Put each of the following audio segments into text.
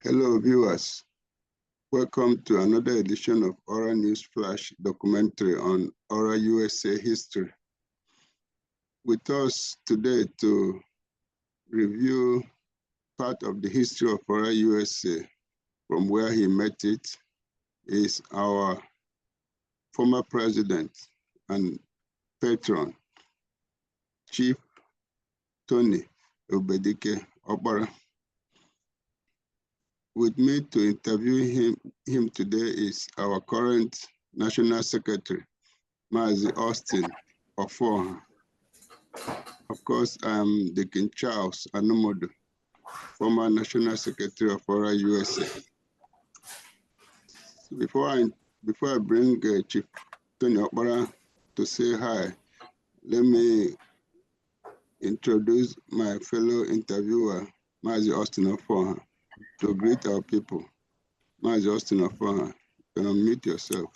Hello, viewers. Welcome to another edition of Aura News Flash documentary on Aura USA history. With us today to review part of the history of Aura USA from where he met it is our former president and patron, Chief Tony Okpara. With me to interview him today is our current National Secretary, Mazi Austin Ofoha. Of course, I'm the King Charles Anomodu, former National Secretary of ORA USA. Before I bring Chief Tony Okpara to say hi, let me introduce my fellow interviewer, Mazi Austin Ofoha, to greet our people. Mazi Austin Ofoha, you can unmute yourself.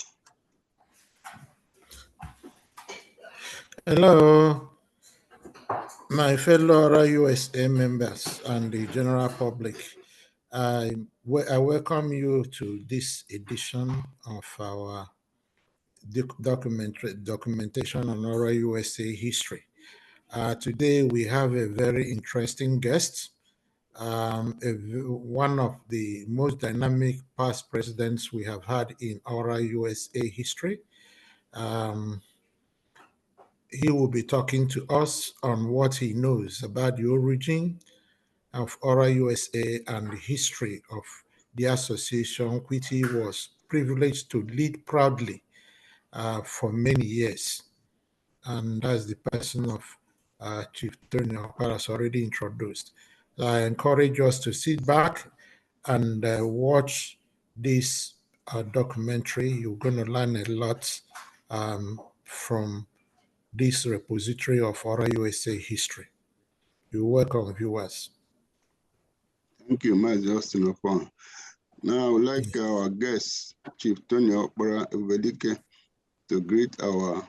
Hello, my fellow ORA USA members and the general public. I welcome you to this edition of our documentation on ORA USA history. Today we have a very interesting guest, one of the most dynamic past presidents we have had in ORA USA history. He will be talking to us on what he knows about the origin of ORA USA and the history of the association, which he was privileged to lead proudly for many years. And that's the person of Chief Tony Okpara has already introduced. I encourage us to sit back and watch this documentary. You're going to learn a lot from this repository of ORA USA history. You're welcome, viewers. Thank you, Mazi Austin Ofoha. Now, I would like our guest, Chief Tony Okpara, to greet our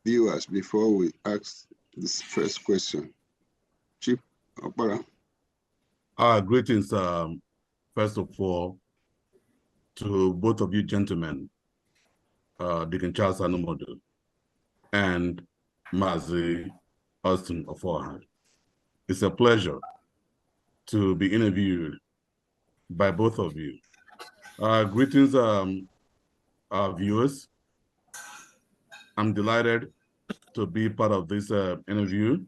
viewers before we ask this first question. Chief Okpara. Greetings, first of all, to both of you gentlemen, Deacon Charles Anomodu and Mazi Austin Ofoha. It's a pleasure to be interviewed by both of you. Greetings, our viewers. I'm delighted to be part of this interview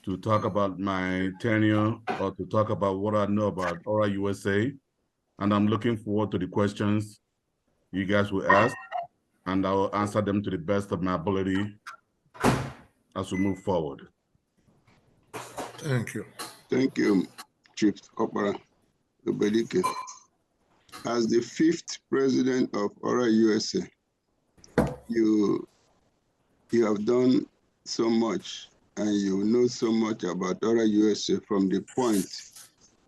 to talk about my tenure or to talk about what I know about ORA USA. And I'm looking forward to the questions you guys will ask, and I will answer them to the best of my ability as we move forward. Thank you. Thank you, Chief Okpara. As the 5th president of ORA USA, you have done so much and you know so much about ORA USA from the point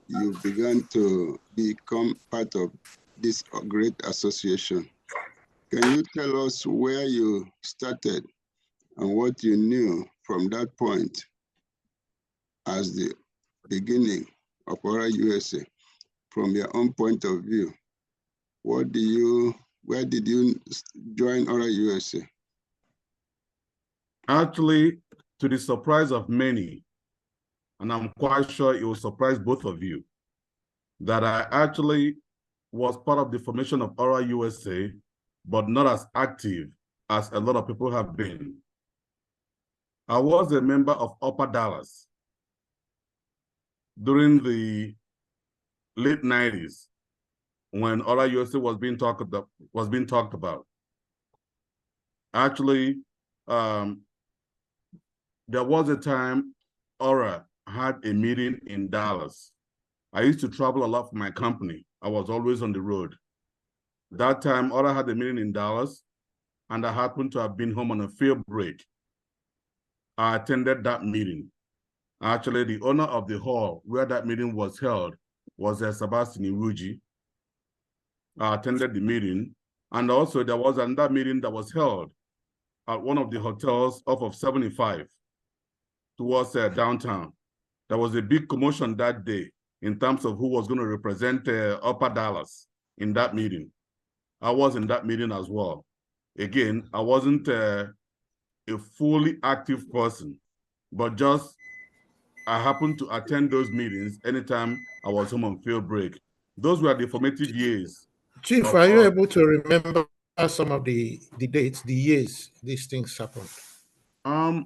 you began to become part of this great association. Can you tell us where you started and what you knew from that point as the beginning of ORA USA, from your own point of view? Where did you join ORA USA? Actually, to the surprise of many, and I'm quite sure it will surprise both of you, that I actually was part of the formation of ORA USA, but not as active as a lot of people have been. I was a member of Upper Dallas during the late 90s when ORA USA was being talked about. Actually, there was a time ORA had a meeting in Dallas. I used to travel a lot for my company. I was always on the road. That time, ORA had a meeting in Dallas, and I happened to have been home on a field break. I attended that meeting. Actually, the owner of the hall where that meeting was held was Sebastian Iruji. I attended the meeting, and also there was another meeting that was held at one of the hotels off of 75 towards downtown. There was a big commotion that day in terms of who was going to represent Upper Dallas in that meeting. I was in that meeting as well. Again, I wasn't a fully active person, but just I happened to attend those meetings anytime I was home on field break. Those were the formative years. Chief, are you able to remember some of the dates, the years these things happened? I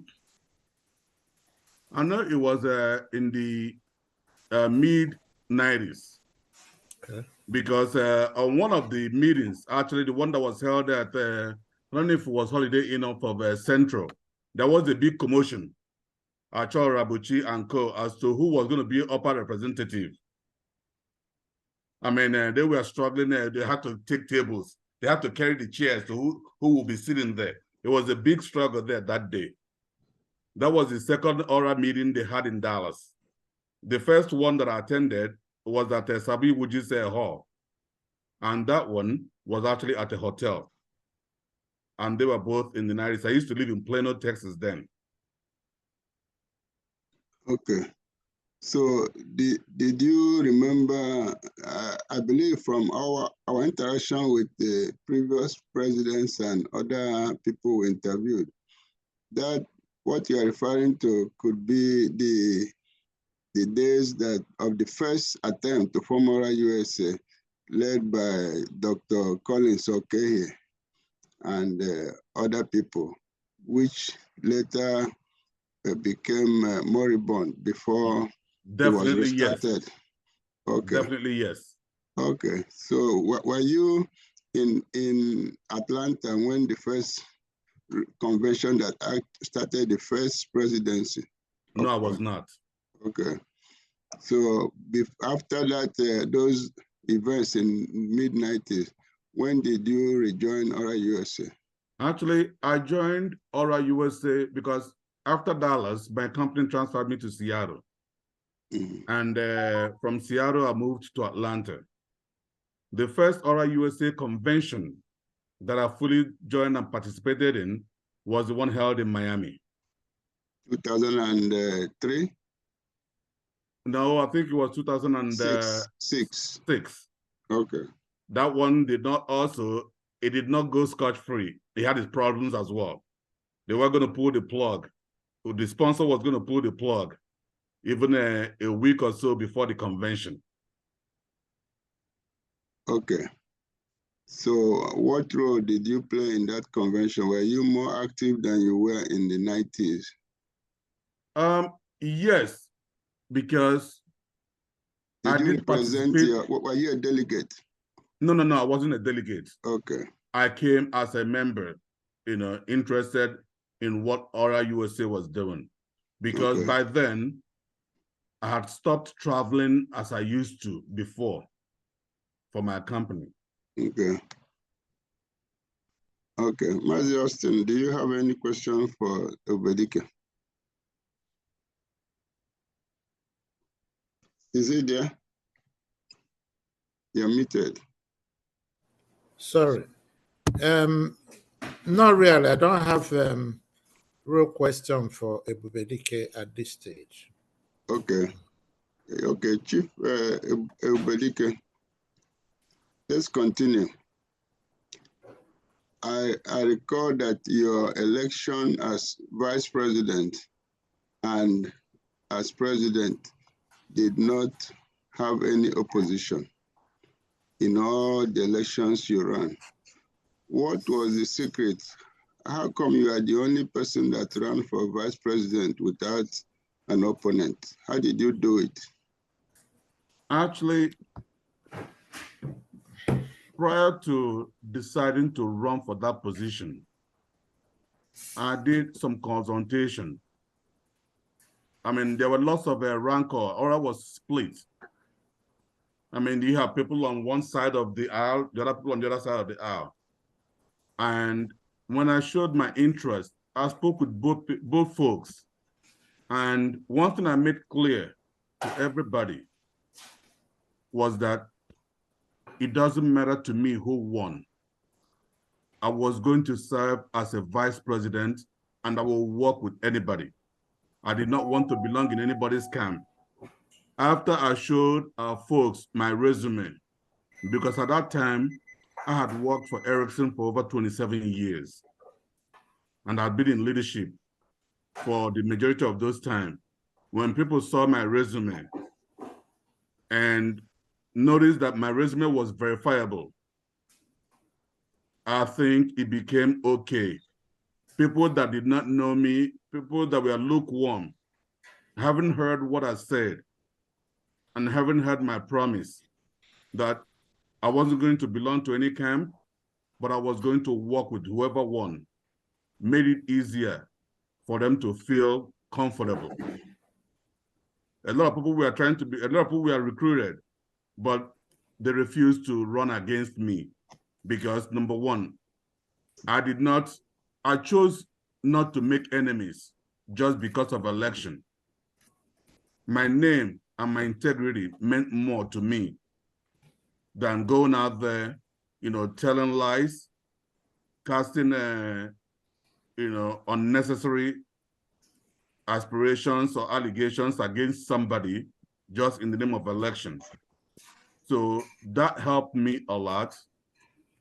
know it was in the mid-90s. Okay. Because on one of the meetings, actually the one that was held at, I don't know if it was Holiday Inn off of Central, there was a big commotion, Achor Rabuchi and co, as to who was going to be upper representative. I mean, they were struggling. They had to take tables. They had to carry the chairs to who will be sitting there. It was a big struggle there that day. That was the second ORA meeting they had in Dallas. The first one that I attended was at Sabi Wuji's Hall. And that one was actually at a hotel. And they were both in the 90s. I used to live in Plano, Texas then. Okay. So did you remember, I believe from our interaction with the previous presidents and other people we interviewed, that what you are referring to could be the days that of the first attempt to form ORA USA, led by Dr. Collins Okehe and other people, which later became moribund before Definitely, it was restarted. Yes. Okay. Definitely, yes. Okay. So were you in Atlanta when the first convention that started the first presidency? No, I was not. Okay. So after that, those events in mid-90s, when did you rejoin ORA USA? Actually, I joined ORA USA because after Dallas, my company transferred me to Seattle. Mm-hmm. And from Seattle, I moved to Atlanta. The first ORA USA convention that I fully joined and participated in was the one held in Miami. 2003? No, I think it was 2006. Okay. That one did not it did not go scotch-free. It had its problems as well. They were going to pull the plug. The sponsor was going to pull the plug even a week or so before the convention. Okay. So what role did you play in that convention? Were you more active than you were in the 90s? Yes, because did you represent were you a delegate? No, I wasn't a delegate. Okay. I came as a member, interested in what ORA USA was doing. Because by then, I had stopped traveling as I used to before for my company. Okay. Okay. Mazi Austin, do you have any question for Obedike? Is he there? You're muted. Sorry. Not really. I don't have real question for Obedike at this stage. Okay. Okay, Chief Obedike, let's continue. I recall that your election as vice president and as president did not have any opposition in all the elections you ran. What was the secret? How come you are the only person that ran for vice president without an opponent? How did you do it? Actually, prior to deciding to run for that position, I did some consultation. I mean, there were lots of rancor. ORA was split. I mean, you have people on one side of the aisle, the other people on the other side of the aisle. And when I showed my interest, I spoke with both folks. And one thing I made clear to everybody was that it doesn't matter to me who won. I was going to serve as a vice president and I will work with anybody. I did not want to belong in anybody's camp. After I showed our folks my resume, because at that time, I had worked for Ericsson for over 27 years, and I'd been in leadership for the majority of those time. When people saw my resume and noticed that my resume was verifiable, I think it became okay. People that did not know me, people that were lukewarm, haven't heard what I said, and haven't heard my promise that I wasn't going to belong to any camp, but I was going to work with whoever won, made it easier for them to feel comfortable. A lot of people were recruited, but they refused to run against me because, number one, I chose not to make enemies just because of election. My name and my integrity meant more to me than going out there, telling lies, casting, unnecessary aspirations or allegations against somebody just in the name of election. So that helped me a lot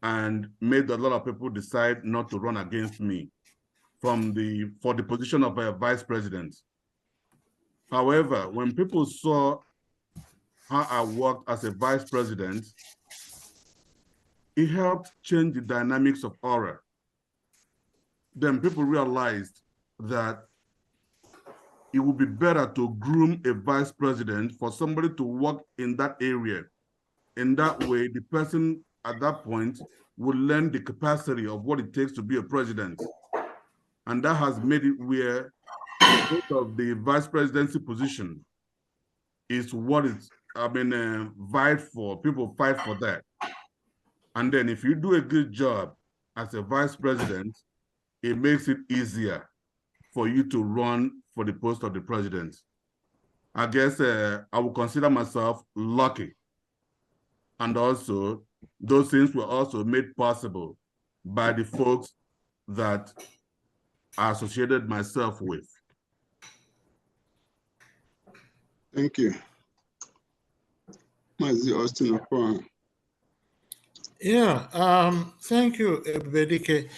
and made a lot of people decide not to run against me for the position of a vice president. However, when people saw how I worked as a vice president, it helped change the dynamics of ORA. Then people realized that it would be better to groom a vice president for somebody to work in that area. In that way, the person at that point will learn the capacity of what it takes to be a president. And that has made it where most of the vice presidency position is what it's, vied for. People fight for that. And then if you do a good job as a vice president, it makes it easier for you to run for the post of the president. I guess I would consider myself lucky. And also, those things were also made possible by the folks that I associated myself with. Thank you. Mazi Austin Okpara. Yeah, thank you, Bedike,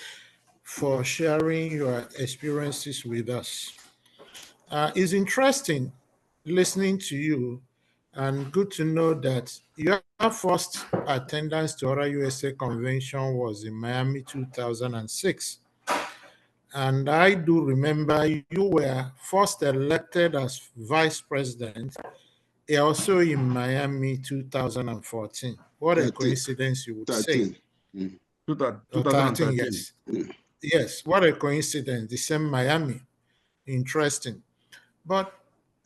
for sharing your experiences with us. It's interesting listening to you, and good to know that your first attendance to ORA USA convention was in Miami 2006. And I do remember you were first elected as vice president also in Miami 2014. What a coincidence, you would 13. say. Mm. 2013, yes. Yeah. Yes, what a coincidence. The same Miami. Interesting. But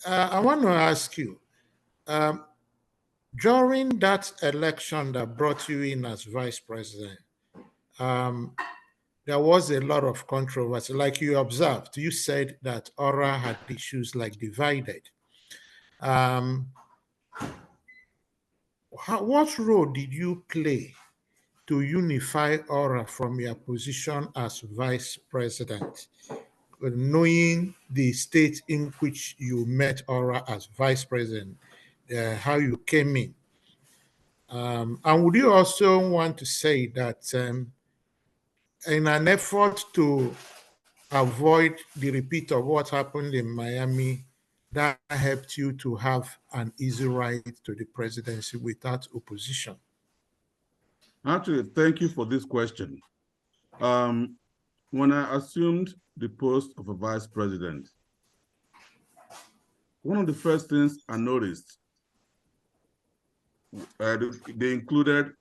I want to ask you, during that election that brought you in as vice president, there was a lot of controversy. Like you observed, you said that ORA had issues like divided. What role did you play to unify ORA from your position as vice president, knowing the state in which you met ORA as vice president, how you came in? And would you also want to say that in an effort to avoid the repeat of what happened in Miami, that helped you to have an easy ride to the presidency without opposition? Actually, thank you for this question. When I assumed the post of a vice president, one of the first things I noticed, they included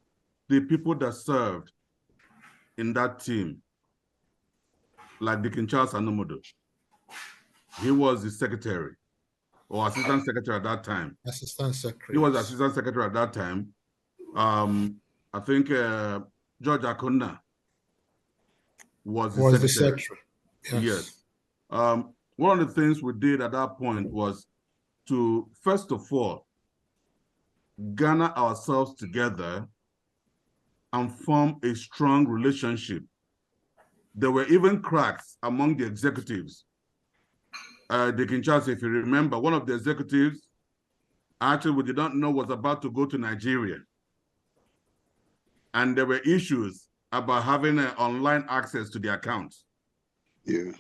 the people that served in that team, like Deacon Charles Anomodo. He was the secretary or assistant secretary at that time. Assistant secretary. He was assistant secretary at that time. I think George Akunda was the secretary. Yes. One of the things we did at that point was to, first of all, gather ourselves together and form a strong relationship. There were even cracks among the executives. Deacon Charles, if you remember, one of the executives actually we did not know was about to go to Nigeria. And there were issues about having online access to the accounts. Yeah.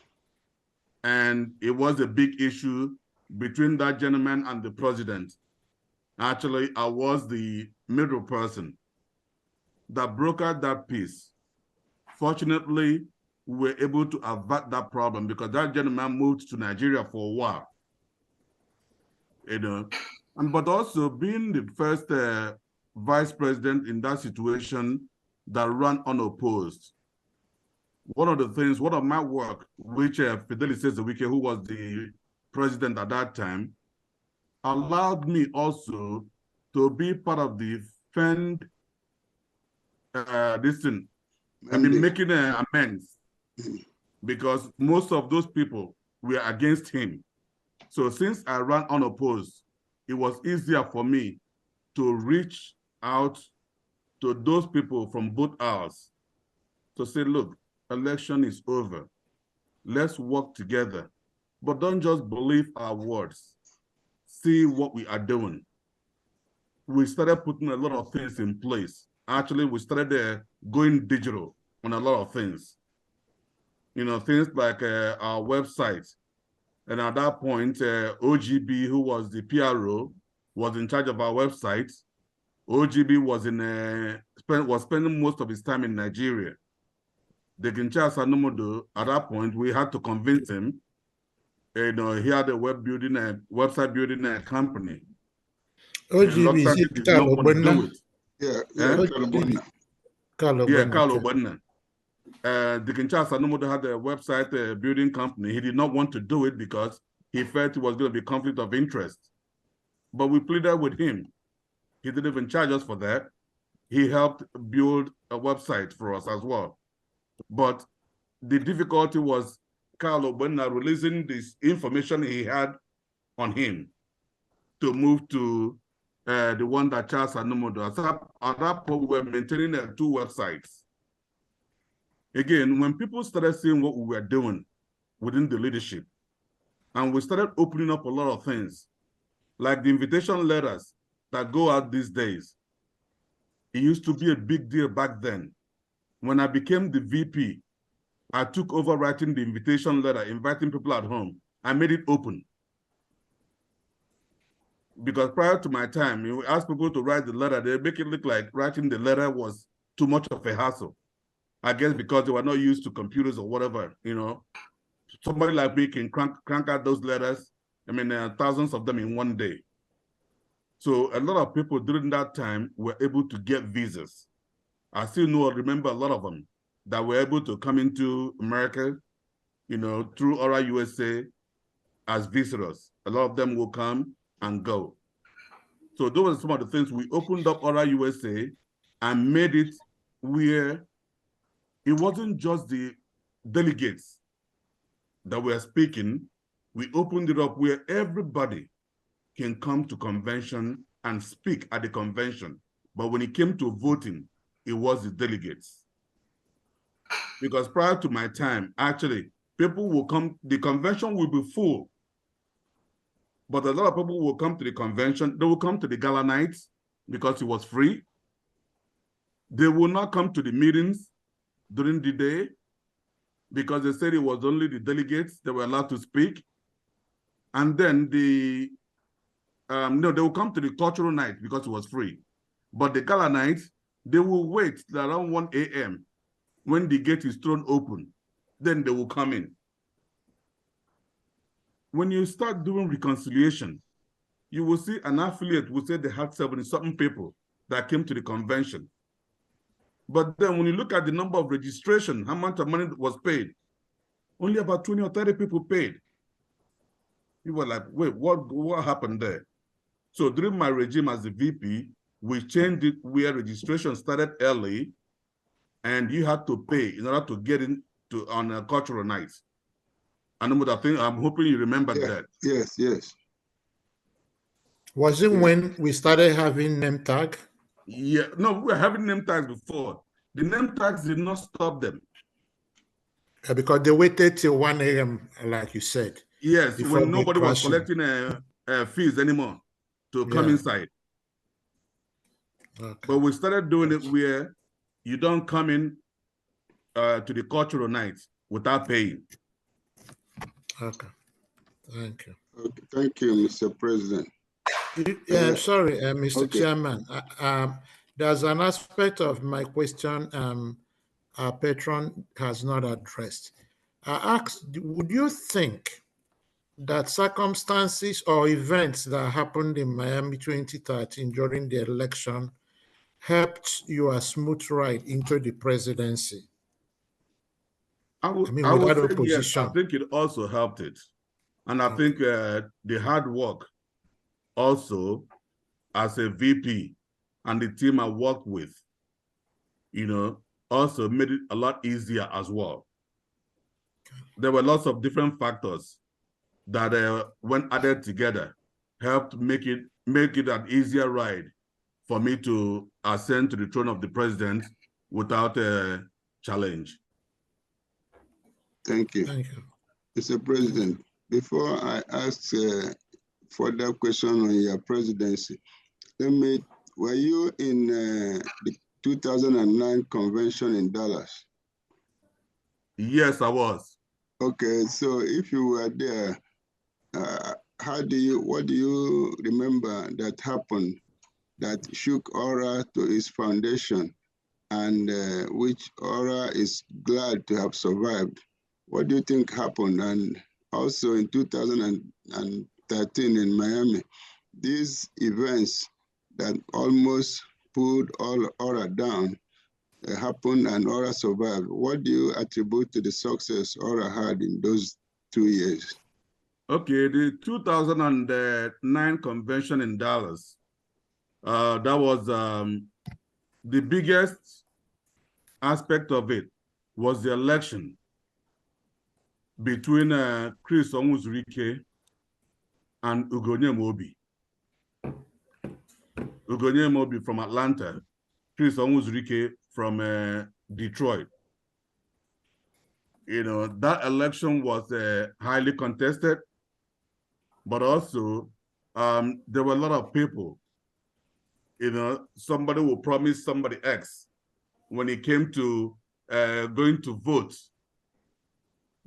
And it was a big issue between that gentleman and the president. Actually, I was the middle person that brokered that peace. Fortunately, we were able to avert that problem because that gentleman moved to Nigeria for a while. You know, but also being the first vice president in that situation that ran unopposed. One of my work, which Fidelis Sezewike, who was the president at that time, allowed me also to be part of the fend this thing. I've been making amends because most of those people were against him. So since I ran unopposed, it was easier for me to reach out to those people from both hours to say, look, election is over. Let's work together. But don't just believe our words. See what we are doing. We started putting a lot of things in place. Actually, we started going digital on a lot of things. You know, things like our website. And at that point, OGB, who was the PRO, was in charge of our website. OGB was spending most of his time in Nigeria. The Kinshasa Sanomodo, at that point, we had to convince him. You know, he had a website building company. OGB is it Carlo Benna? Yeah, Carlo Benna. The Kinshasa Sanomodo had a website building company. He did not want to do it because he felt it was going to be conflict of interest. But we pleaded with him. He didn't even charge us for that. He helped build a website for us as well. But the difficulty was Carlo Benna releasing this information he had on him to move to the one that Charles Anomodo. At that point, we were maintaining 2 websites. Again, when people started seeing what we were doing within the leadership, and we started opening up a lot of things, like the invitation letters that go out these days. It used to be a big deal back then. When I became the VP, I took over writing the invitation letter, inviting people at home. I made it open. Because prior to my time, you ask people to write the letter, they make it look like writing the letter was too much of a hassle. I guess because they were not used to computers or whatever, you know. Somebody like me can crank out those letters. I mean, thousands of them in one day. So a lot of people during that time were able to get visas. I still remember a lot of them that were able to come into America, you know, through ORAUSA as visitors. A lot of them will come and go. So those are some of the things. We opened up ORAUSA and made it where it wasn't just the delegates that were speaking. We opened it up where everybody can come to convention and speak at the convention. But when it came to voting, it was the delegates. Because prior to my time, actually, people will come, the convention will be full. But a lot of people will come to the convention. They will come to the gala nights because it was free. They will not come to the meetings during the day because they said it was only the delegates that were allowed to speak. And then they will come to the cultural night because it was free. But the gala night, they will wait around 1 a.m. when the gate is thrown open. Then they will come in. When you start doing reconciliation, you will see an affiliate will say they had 70-something people that came to the convention. But then when you look at the number of registration, how much of money was paid, only about 20 or 30 people paid. You were like, wait, what happened there? So during my regime as the VP, we changed it where registration started early and you had to pay in order to get on a cultural night. And I'm hoping you remember that. Yes, yes. Was it when we started having name tag? Yeah, no, we were having name tags before. The name tags did not stop them. Because they waited till 1 a.m., like you said. Yes, when nobody was collecting fees anymore. to come inside. Okay. But we started doing it where you don't come in to the cultural night without paying. Okay. Thank you. Okay. Thank you, Mr. President. Sorry, Mr. Okay. Chairman. There's an aspect of my question our patron has not addressed. I asked, would you think that circumstances or events that happened in Miami 2013 during the election helped your smooth ride into the presidency? I would without say yes. opposition. I think it also helped it. And I think the hard work also as a VP and the team I worked with, also made it a lot easier as well. There were lots of different factors that when added together, helped make it an easier ride for me to ascend to the throne of the president without a challenge. Thank you. Thank you. Mr. President, before I ask further question on your presidency, were you in the 2009 convention in Dallas? Yes, I was. Okay, so if you were there, what do you remember that happened that shook ORA to its foundation and which ORA is glad to have survived? What do you think happened? And also in 2013 in Miami, these events that almost pulled all ORA down happened and ORA survived. What do you attribute to the success ORA had in those 2 years? Okay, the 2009 convention in Dallas, that was the biggest aspect of it was the election between Chris Onwuzurike and Ugonyemobi. Ugonyemobi from Atlanta, Chris Onwuzurike from Detroit. That election was highly contested, but also there were a lot of people. Somebody will promise somebody X. When it came to going to vote,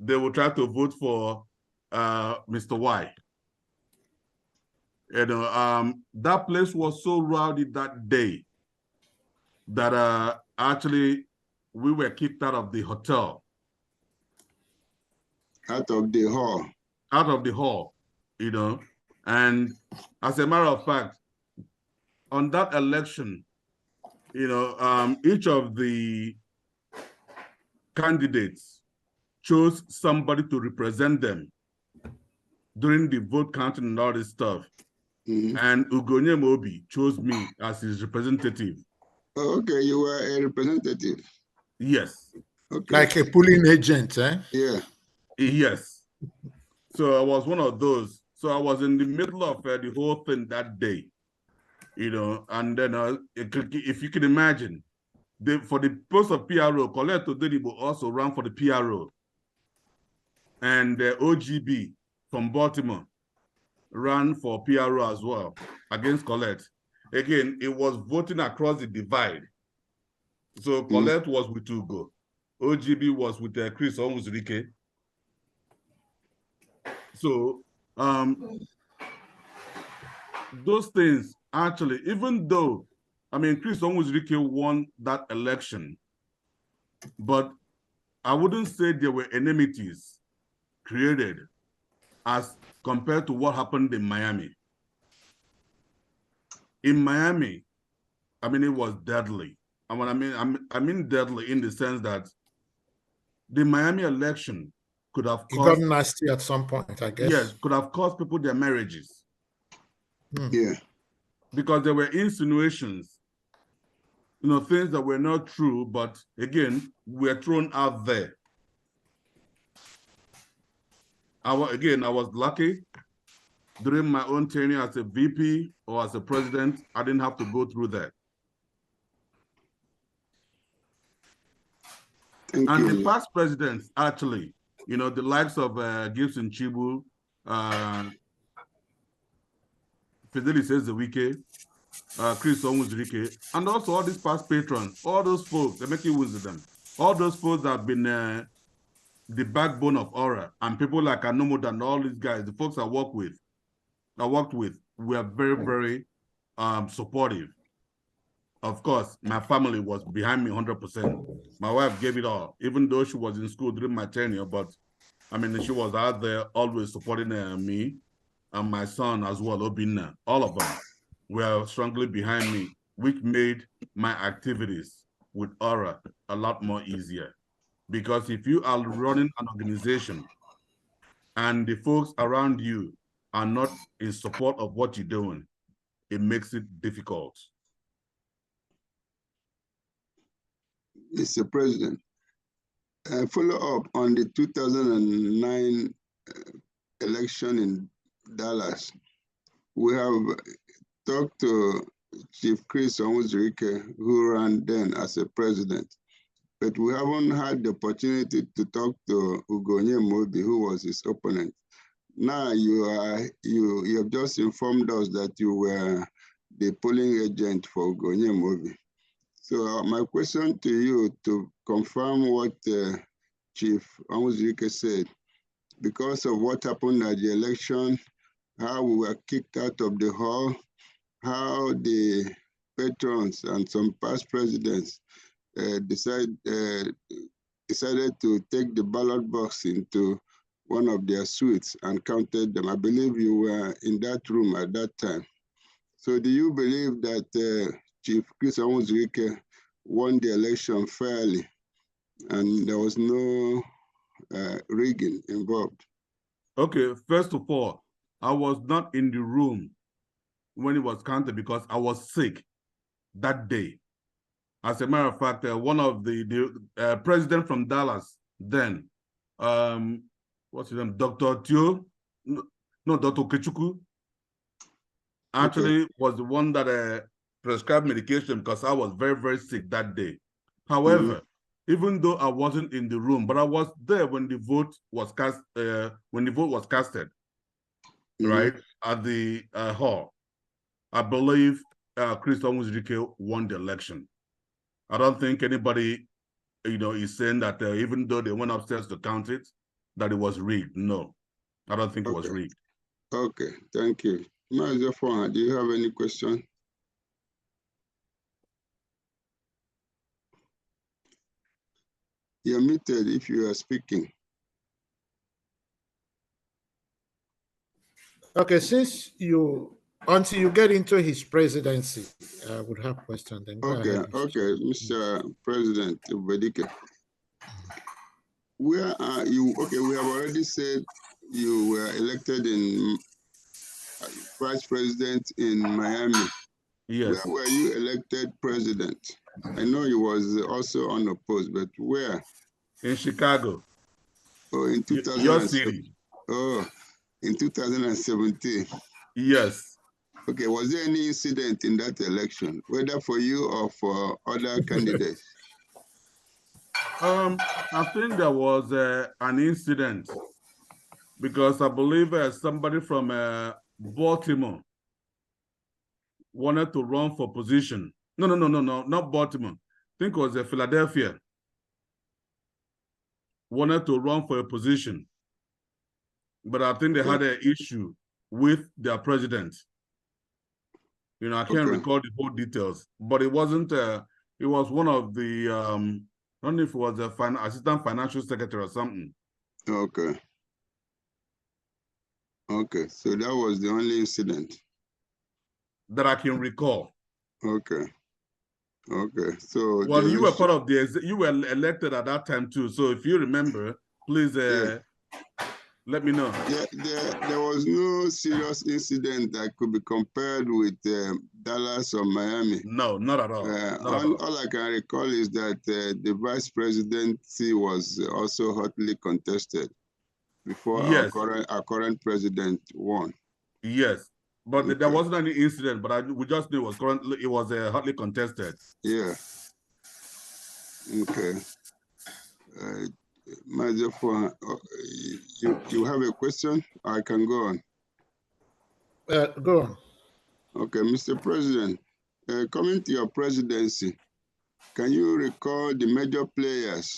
they will try to vote for Mr. Y. That place was so rowdy that day that actually we were kicked out of the hotel. Out of the hall? Out of the hall, And as a matter of fact, on that election, each of the candidates chose somebody to represent them during the vote counting and all this stuff. Mm-hmm. And Ugonyemobi chose me as his representative. Oh, okay, you were a representative. Yes. Okay. Like a polling agent, eh? Yeah. Yes. So I was one of those. So I was in the middle of the whole thing that day, and then if you can imagine, for the post of PRO, Colette Odedibo also ran for the PRO. And OGB from Baltimore ran for PRO as well against Colette. Again, it was voting across the divide. So Colette was with Ugo. OGB was with Chris Onwuzurike. So those things actually, even though, Chris Onwuzurike won that election, but I wouldn't say there were enmities created as compared to what happened in Miami. In Miami, it was deadly. I mean deadly in the sense that the Miami election could have caused... It got nasty at some point, I guess. Yes, could have cost people their marriages. Yeah. Because there were insinuations, things that were not true, but again, were thrown out there. I was lucky. During my own tenure as a VP or as a president, I didn't have to go through that. Thank and you. The past presidents, actually, the likes of Gibson Chibu, Fidelis Ezewike, Chris Onwuzurike, and also all these past patrons, all those folks, they're making use of them. All those folks that have been the backbone of Aura, and people like Anomoda and all these guys, the folks I worked with, were very, very supportive. Of course, my family was behind me 100%. My wife gave it all, even though she was in school during my tenure, but I mean, she was out there always supporting me and my son as well, Obinna. All of them were strongly behind me, which made my activities with Aura a lot more easier. Because if you are running an organization and the folks around you are not in support of what you're doing, it makes it difficult. Mr. President, follow up on the 2009 election in Dallas. We have talked to Chief Chris Onwuzurike, who ran then as a president, but we haven't had the opportunity to talk to Ugonye Mobi, who was his opponent. Now you have just informed us that you were the polling agent for Ugonye Mobi. So my question to you, to confirm what Chief Onwuzurike said, because of what happened at the election, how we were kicked out of the hall, how the patrons and some past presidents decided to take the ballot box into one of their suites and counted them. I believe you were in that room at that time. So do you believe that Chief Chris Onwuzurike won the election fairly and there was no rigging involved? Okay, first of all, I was not in the room when it was counted because I was sick that day. As a matter of fact, one of the president from Dallas then, what's his name, Dr. Tio, no, Dr. Kechuku, actually was the one that prescribed medication because I was very, very sick that day. However, even though I wasn't in the room, but I was there when the vote was cast, casted, right, at the hall. I believe Chris Onwuzurike won the election. I don't think anybody, is saying that even though they went upstairs to count it, that it was rigged. No, I don't think it was rigged. Okay, thank you. Mazafon, do you have any question? You're muted if you are speaking. Okay, until you get into his presidency, I would have questions. Then okay, Mr. President Ubedike. Where are you? Okay, we have already said you were elected in vice president in Miami. Yes. Where were you elected president? I know you was also unopposed, but where? In Chicago. Oh, in 2017. Your city. Oh, in 2017. Yes. Okay, was there any incident in that election, whether for you or for other candidates? I think there was an incident because I believe somebody from Baltimore wanted to run for position. No, not Baltimore. I think it was Philadelphia. Wanted to run for a position, but I think they had an issue with their president. I can't recall the whole details, but it wasn't. It was one of the. I don't know if it was a assistant financial secretary or something. Okay. Okay, so that was the only incident that I can recall. Okay. Okay, so well, you were part of you were elected at that time too. So if you remember, please let me know. There was no serious incident that could be compared with Dallas or Miami. No, not at all. All I can recall is that the vice presidency was also hotly contested before our current president won. Yes, but there wasn't any incident. But we just knew it was hotly contested. Yeah. Okay. Mazafo, you have a question? I can go on. Go on. Okay, Mr. President, coming to your presidency, can you recall the major players,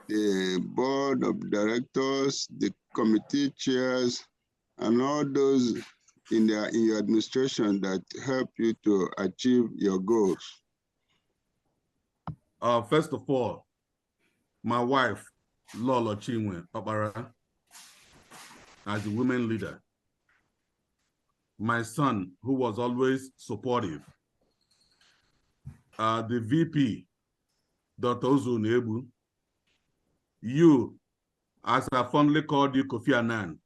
the board of directors, the committee chairs, and all those in your administration that help you to achieve your goals? First of all, my wife, Lolo Chief Okpara, as the women leader. My son, who was always supportive. The VP, Dr. Ozu Nebu. You, as I fondly called you, Kofi Annan,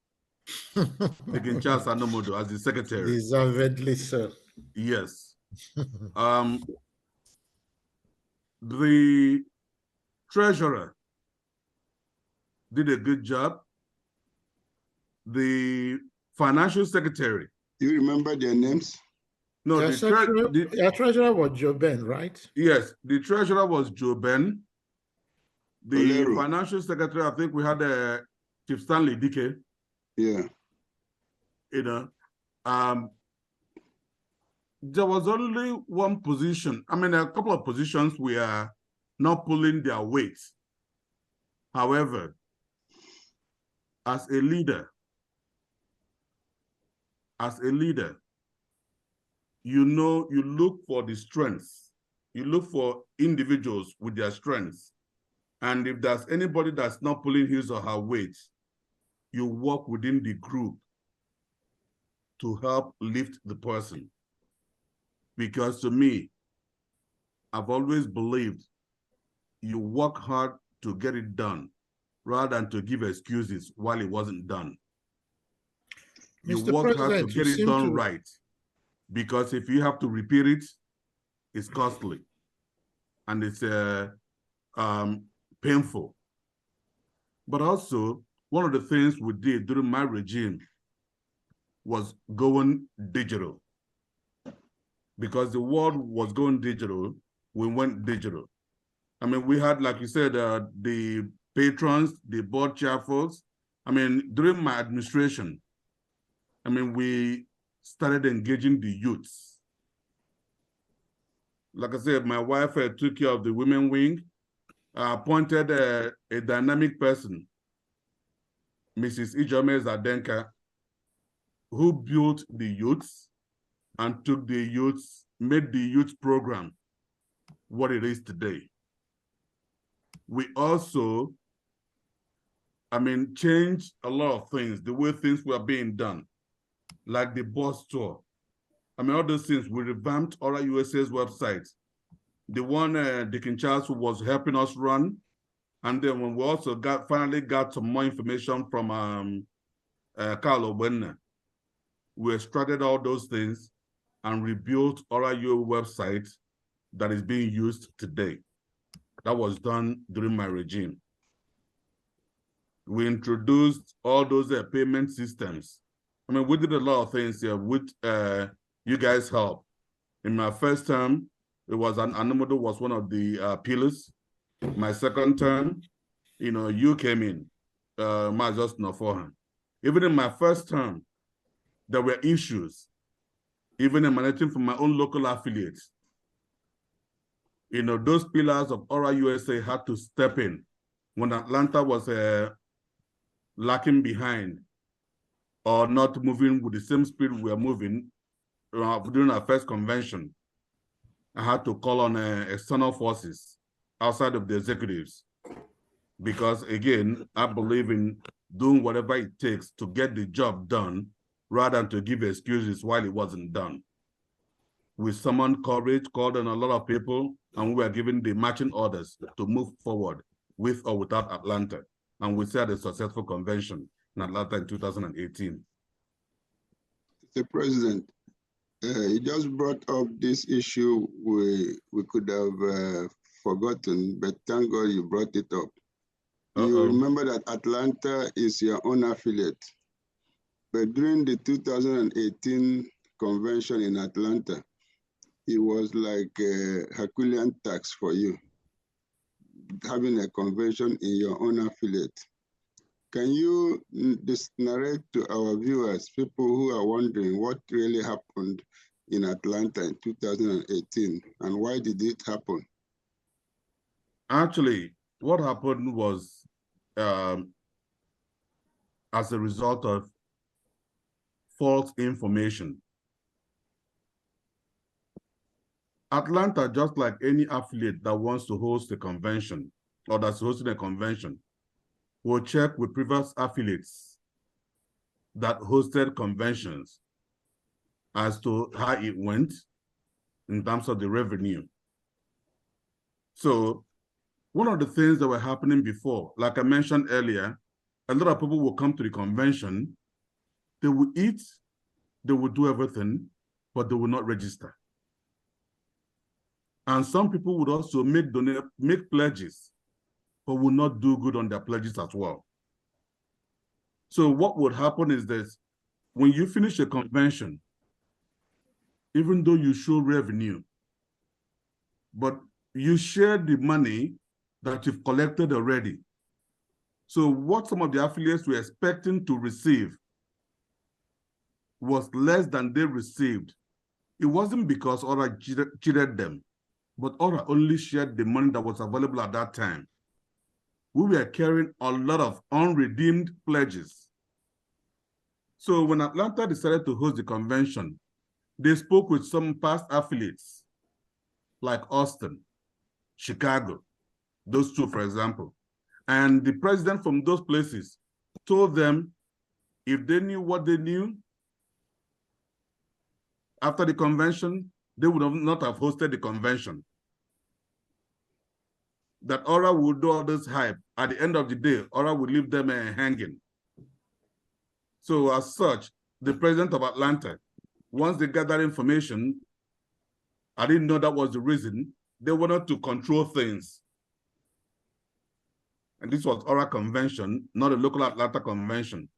Deacon Charles Anomodo, as the secretary. Deservedly so. Yes. The treasurer did a good job. The financial secretary. Do you remember their names? No, Your treasurer was Joe Ben, right? Yes, the treasurer was Joe Ben. The Olero. financial secretary, I think we had Chief Stanley Dike. Yeah. You know, there was only one position. I mean, a couple of positions we are not pulling their weight. However, as a leader, you know, you look for the strengths. You look for individuals with their strengths. And if there's anybody that's not pulling his or her weight, you work within the group to help lift the person. Because to me, I've always believed you work hard to get it done rather than to give excuses while it wasn't done. You Mr. work hard to President, get it done right, because if you have to repeat it, it's costly and it's painful. But also, one of the things we did during my regime was going digital. Because the world was going digital, we went digital. I mean, we had, like you said, the patrons, the board chair folks. I mean, during my administration, I mean, we started engaging the youths. Like I said, my wife took care of the women wing, appointed a dynamic person, Mrs. Ijome Zadenka, who built the youths and took the youths, made the youth program what it is today. We also, I mean, changed a lot of things, the way things were being done, like the bus tour. I mean, all those things, we revamped ORAUSA's website. The one Deacon Charles was helping us run. And then when we also finally got some more information from Carlo Wenner, we extracted all those things and rebuilt ORAU website that is being used today. That was done during my regime. We introduced all those payment systems. I mean, we did a lot of things here with you guys' help. In my first term, it was Anomodo was one of the pillars. My second term, you know, you came in, just not for Even in my first term, there were issues, even emanating from my own local affiliates. You know, those pillars of ORAUSA had to step in when Atlanta was lacking behind or not moving with the same speed we were moving during our first convention. I had to call on external forces outside of the executives because, again, I believe in doing whatever it takes to get the job done rather than to give excuses while it wasn't done. We summoned courage, called on a lot of people, and we were given the marching orders to move forward with or without Atlanta. And we had a successful convention in Atlanta in 2018. Mr. President, you just brought up this issue we could have forgotten, but thank God you brought it up. You remember that Atlanta is your own affiliate, but during the 2018 convention in Atlanta, it was like a Herculean task for you, having a convention in your own affiliate. Can you narrate to our viewers, people who are wondering what really happened in Atlanta in 2018 and why did it happen? Actually, what happened was as a result of false information. Atlanta, just like any affiliate that wants to host a convention or that's hosting a convention, will check with previous affiliates that hosted conventions as to how it went in terms of the revenue. So one of the things that were happening before, like I mentioned earlier, a lot of people will come to the convention, they will eat, they will do everything, but they will not register. And some people would also make pledges, but will not do good on their pledges as well. So what would happen is this: when you finish a convention, even though you show revenue, but you share the money that you've collected already. So what some of the affiliates were expecting to receive was less than they received. It wasn't because ORA cheated them, but ORA only shared the money that was available at that time. We were carrying a lot of unredeemed pledges. So when Atlanta decided to host the convention, they spoke with some past affiliates like Austin, Chicago, those two, for example. And the president from those places told them if they knew what they knew after the convention, they would not have hosted the convention. That ORA would do all this hype. At the end of the day, ORA would leave them hanging. So as such, the president of Atlanta, once they got that information, I didn't know that was the reason, they wanted to control things. And this was ORA convention, not a local Atlanta convention.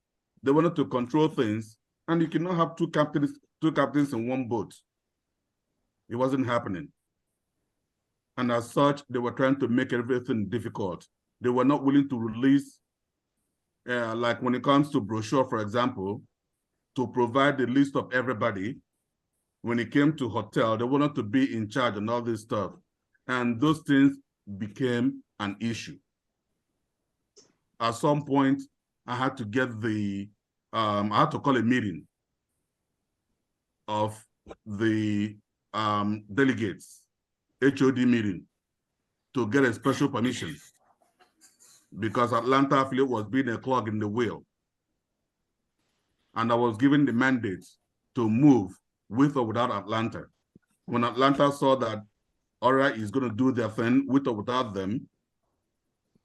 They wanted to control things, and you cannot have two captains in one boat. It wasn't happening. And as such, they were trying to make everything difficult. They were not willing to release, like when it comes to brochure, for example, to provide the list of everybody. When it came to hotel, they wanted to be in charge and all this stuff. And those things became an issue. At some point, I had to get I had to call a meeting of the delegates, HOD meeting, to get a special permission because Atlanta affiliate was being a clog in the wheel. And I was given the mandate to move with or without Atlanta. When Atlanta saw that ORA is going to do their thing with or without them,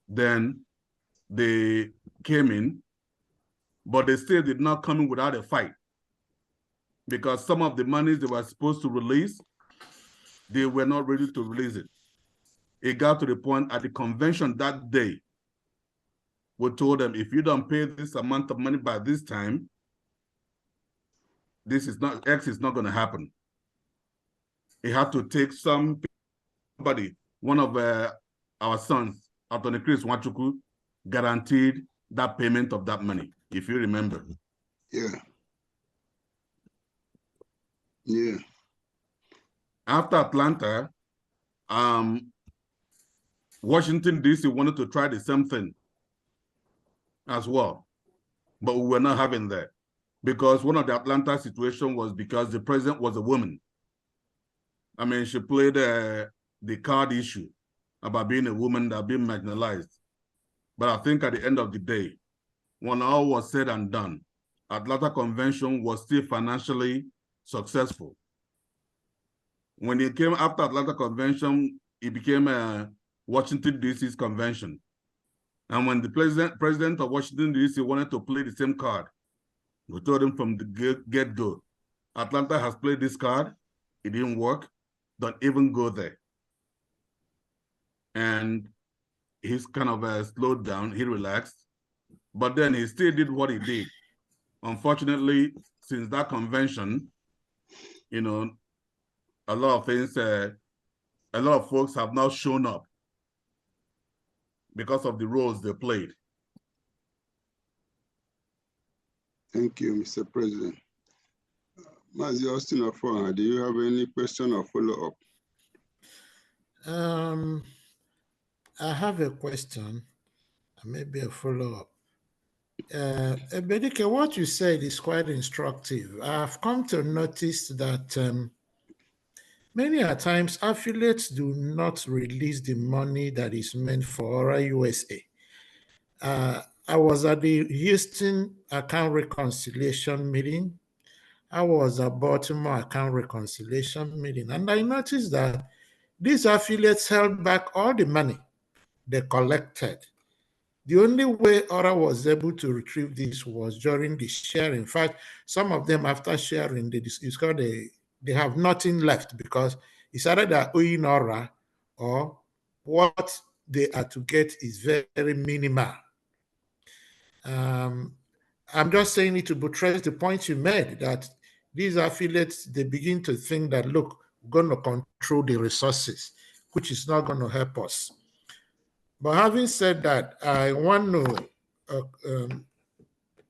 then they came in, but they still did not come in without a fight because some of the monies they were supposed to release, they were not ready to release it. It got to the point at the convention that day, we told them, if you don't pay this amount of money by this time, X is not going to happen. It had to take somebody, one of our sons, Attorney Chris Wachuku, guaranteed that payment of that money, if you remember. Yeah. Yeah. After Atlanta, Washington, D.C. wanted to try the same thing as well, but we were not having that because one of the Atlanta situation was because the president was a woman. I mean, she played the card issue about being a woman that being marginalized. But I think at the end of the day, when all was said and done, Atlanta Convention was still financially successful. When it came after Atlanta Convention, it became a Washington, D.C.'s convention. And when the president of Washington, D.C. wanted to play the same card, we told him from the get-go, Atlanta has played this card, it didn't work, don't even go there. And he's kind of slowed down, he relaxed, but then he still did what he did. Unfortunately, since that convention, you know, a lot of things, a lot of folks have now shown up because of the roles they played. Thank you, Mr. President. Mazi Austin Ofona, do you have any question or follow-up? I have a question, maybe a follow-up. Bedike, what you said is quite instructive. I've come to notice that many a times affiliates do not release the money that is meant for ORAUSA. I was at the Houston account reconciliation meeting. I was at Baltimore account reconciliation meeting, and I noticed that these affiliates held back all the money they collected. The only way ORA was able to retrieve this was during the sharing. In fact, some of them after sharing, they have nothing left because it's either they're owing ORA or what they are to get is very, very minimal. I'm just saying it to buttress the point you made that these affiliates, they begin to think that, look, we're going to control the resources, which is not going to help us. But having said that, I want to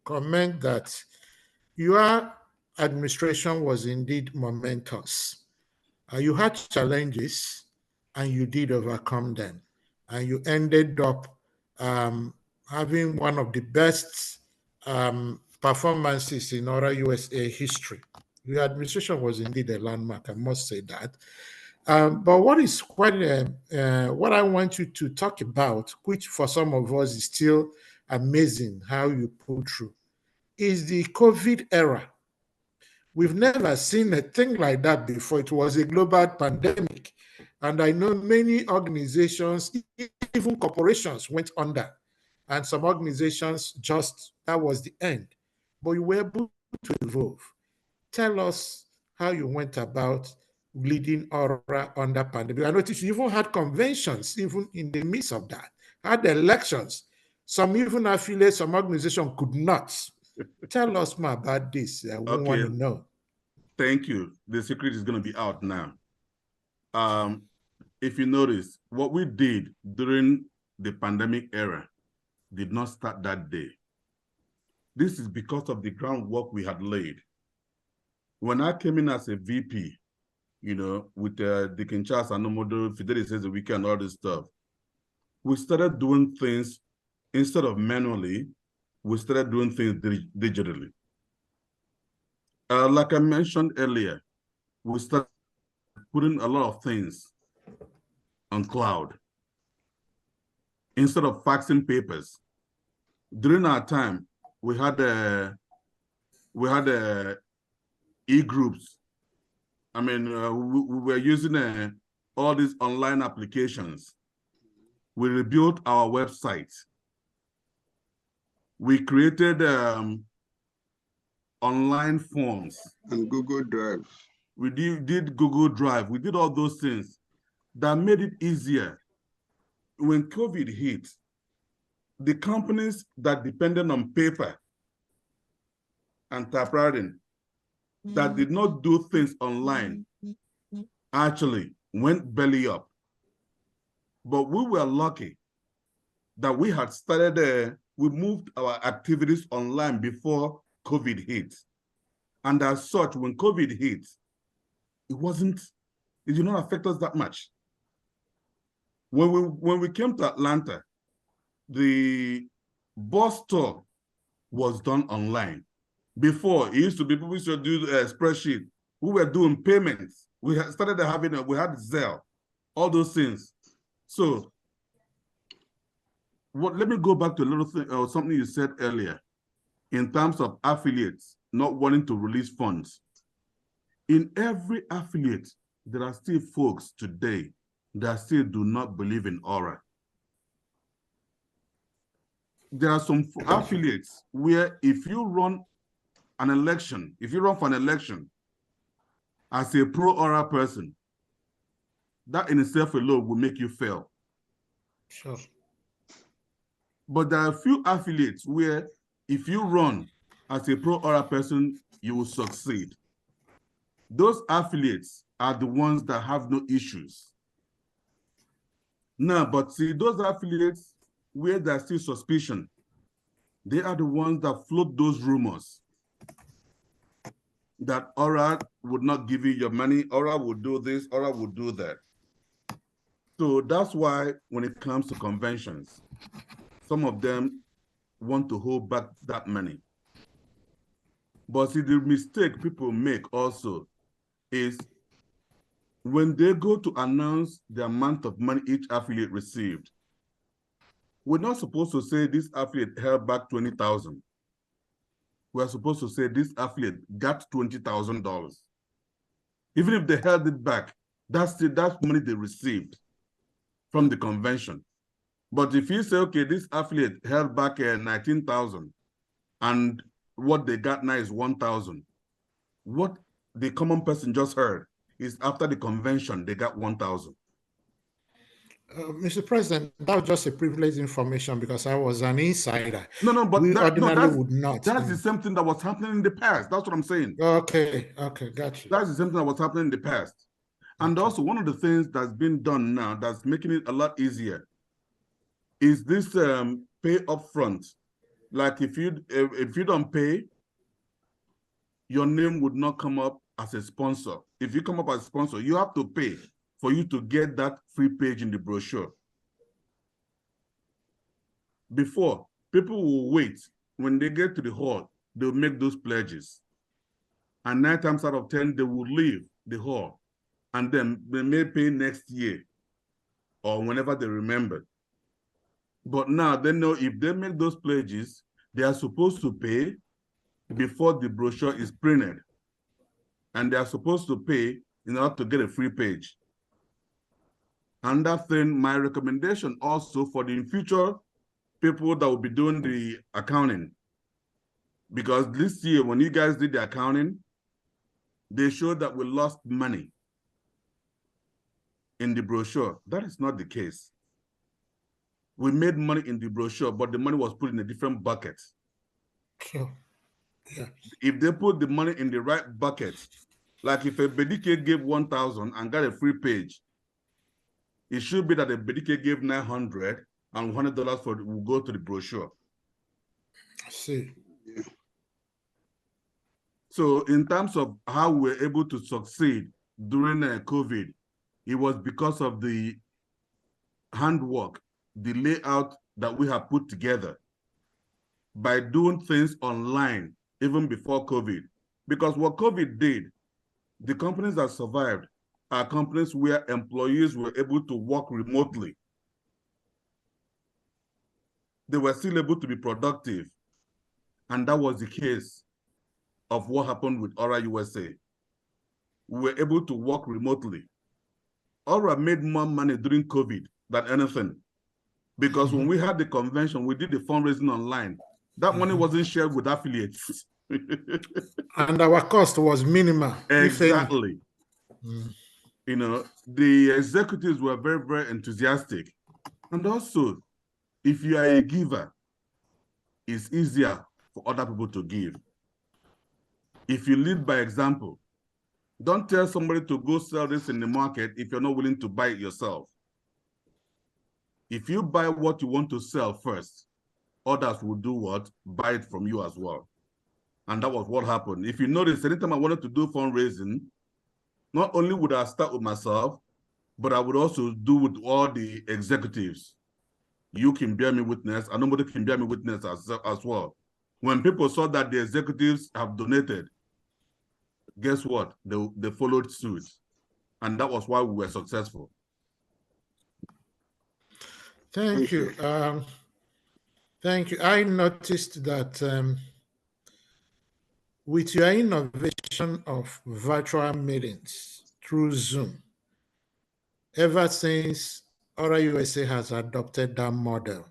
comment that your administration was indeed momentous. You had challenges and you did overcome them. And you ended up having one of the best performances in ORAUSA history. Your administration was indeed a landmark, I must say that. But what is quite what I want you to talk about, which for some of us is still amazing how you pull through, is the COVID era. We've never seen a thing like that before. It was a global pandemic. And I know many organizations, even corporations, went under. And some organizations just, that was the end. But you were able to evolve. Tell us how you went about leading ORA under pandemic. I noticed you even had conventions, even in the midst of that, had elections. Some even affiliates, some organizations could not. Tell us more about this. We want to know. Thank you. The secret is going to be out now. If you notice, what we did during the pandemic era did not start that day. This is because of the groundwork we had laid. When I came in as a VP, you know, with Deacon Charles Anomodo, Fidelis Ezewike, and all this stuff, we started doing things instead of manually, we started doing things digitally. Like I mentioned earlier, we started putting a lot of things on cloud instead of faxing papers. During our time, we had e-groups. I mean, we were using all these online applications. We rebuilt our website. We created online forms. And Google Drive. We did Google Drive. We did all those things that made it easier. When COVID hit, the companies that depended on paper and typewriting that did not do things online actually went belly up. But we were lucky that we had started, we moved our activities online before COVID hit. And as such, when COVID hit, it did not affect us that much. When we came to Atlanta, the bus tour was done online. Before, it used to be people used to do a spreadsheet. We were doing payments. We had started having, we had Zelle, all those things. So, let me go back to a little thing, or something you said earlier, in terms of affiliates not wanting to release funds. In every affiliate, there are still folks today that still do not believe in ORA. There are some affiliates where if you run an election, if you run for an election as a pro-ORA person, that in itself alone will make you fail. Sure. But there are a few affiliates where if you run as a pro-ORA person, you will succeed. Those affiliates are the ones that have no issues. Now, but see, those affiliates where there's still suspicion, they are the ones that float those rumors. that ORA would not give you your money, ORA would do this, ORA would do that. So that's why when it comes to conventions, some of them want to hold back that money. But see, the mistake people make also is when they go to announce the amount of money each affiliate received, we're not supposed to say this affiliate held back $20,000. We're supposed to say this affiliate got $20,000. Even if they held it back, that's money they received from the convention. But if you say, okay, this affiliate held back 19,000 and what they got now is 1,000, what the common person just heard is after the convention, they got 1,000. Mr. President, that was just a privileged information because I was an insider. No, but we ordinarily would not. That's the same thing that was happening in the past. That's what I'm saying. Okay, got you. That's the same thing that was happening in the past. And also, one of the things that's been done now that's making it a lot easier is this pay upfront. Like if you don't pay, your name would not come up as a sponsor. If you come up as a sponsor, you have to pay for you to get that free page in the brochure. Before, people will wait. When they get to the hall, they'll make those pledges. And 9 times out of 10, they will leave the hall. And then they may pay next year or whenever they remember. But now they know if they make those pledges, they are supposed to pay before the brochure is printed. And they are supposed to pay in order to get a free page. And that thing, my recommendation also for the future people that will be doing the accounting, because this year when you guys did the accounting, they showed that we lost money in the brochure. That is not the case. We made money in the brochure, but the money was put in a different bucket. Sure. Yeah. If they put the money in the right bucket, like if a Bedike gave 1,000 and got a free page, it should be that a Bedike gave 900 and $100 will go to the brochure. I see. Yeah. So in terms of how we're able to succeed during COVID, it was because of the handwork, the layout that we have put together by doing things online even before COVID. Because what COVID did, the companies that survived are companies where employees were able to work remotely. They were still able to be productive. And that was the case of what happened with ORAUSA. We were able to work remotely. ORA made more money during COVID than anything. Because when we had the convention, we did the fundraising online. That money wasn't shared with affiliates. And our cost was minimal. Exactly. You know, the executives were very, very enthusiastic. And also, if you are a giver, it's easier for other people to give. If you lead by example, don't tell somebody to go sell this in the market if you're not willing to buy it yourself. If you buy what you want to sell first, others will do what? Buy it from you as well. And that was what happened. If you notice, anytime I wanted to do fundraising, not only would I start with myself, but I would also do with all the executives. You can bear me witness, and nobody can bear me witness as well. When people saw that the executives have donated, guess what? They followed suit. And that was why we were successful. Thank you. Thank you. I noticed that with your innovation of virtual meetings through Zoom, ever since ORAUSA has adopted that model,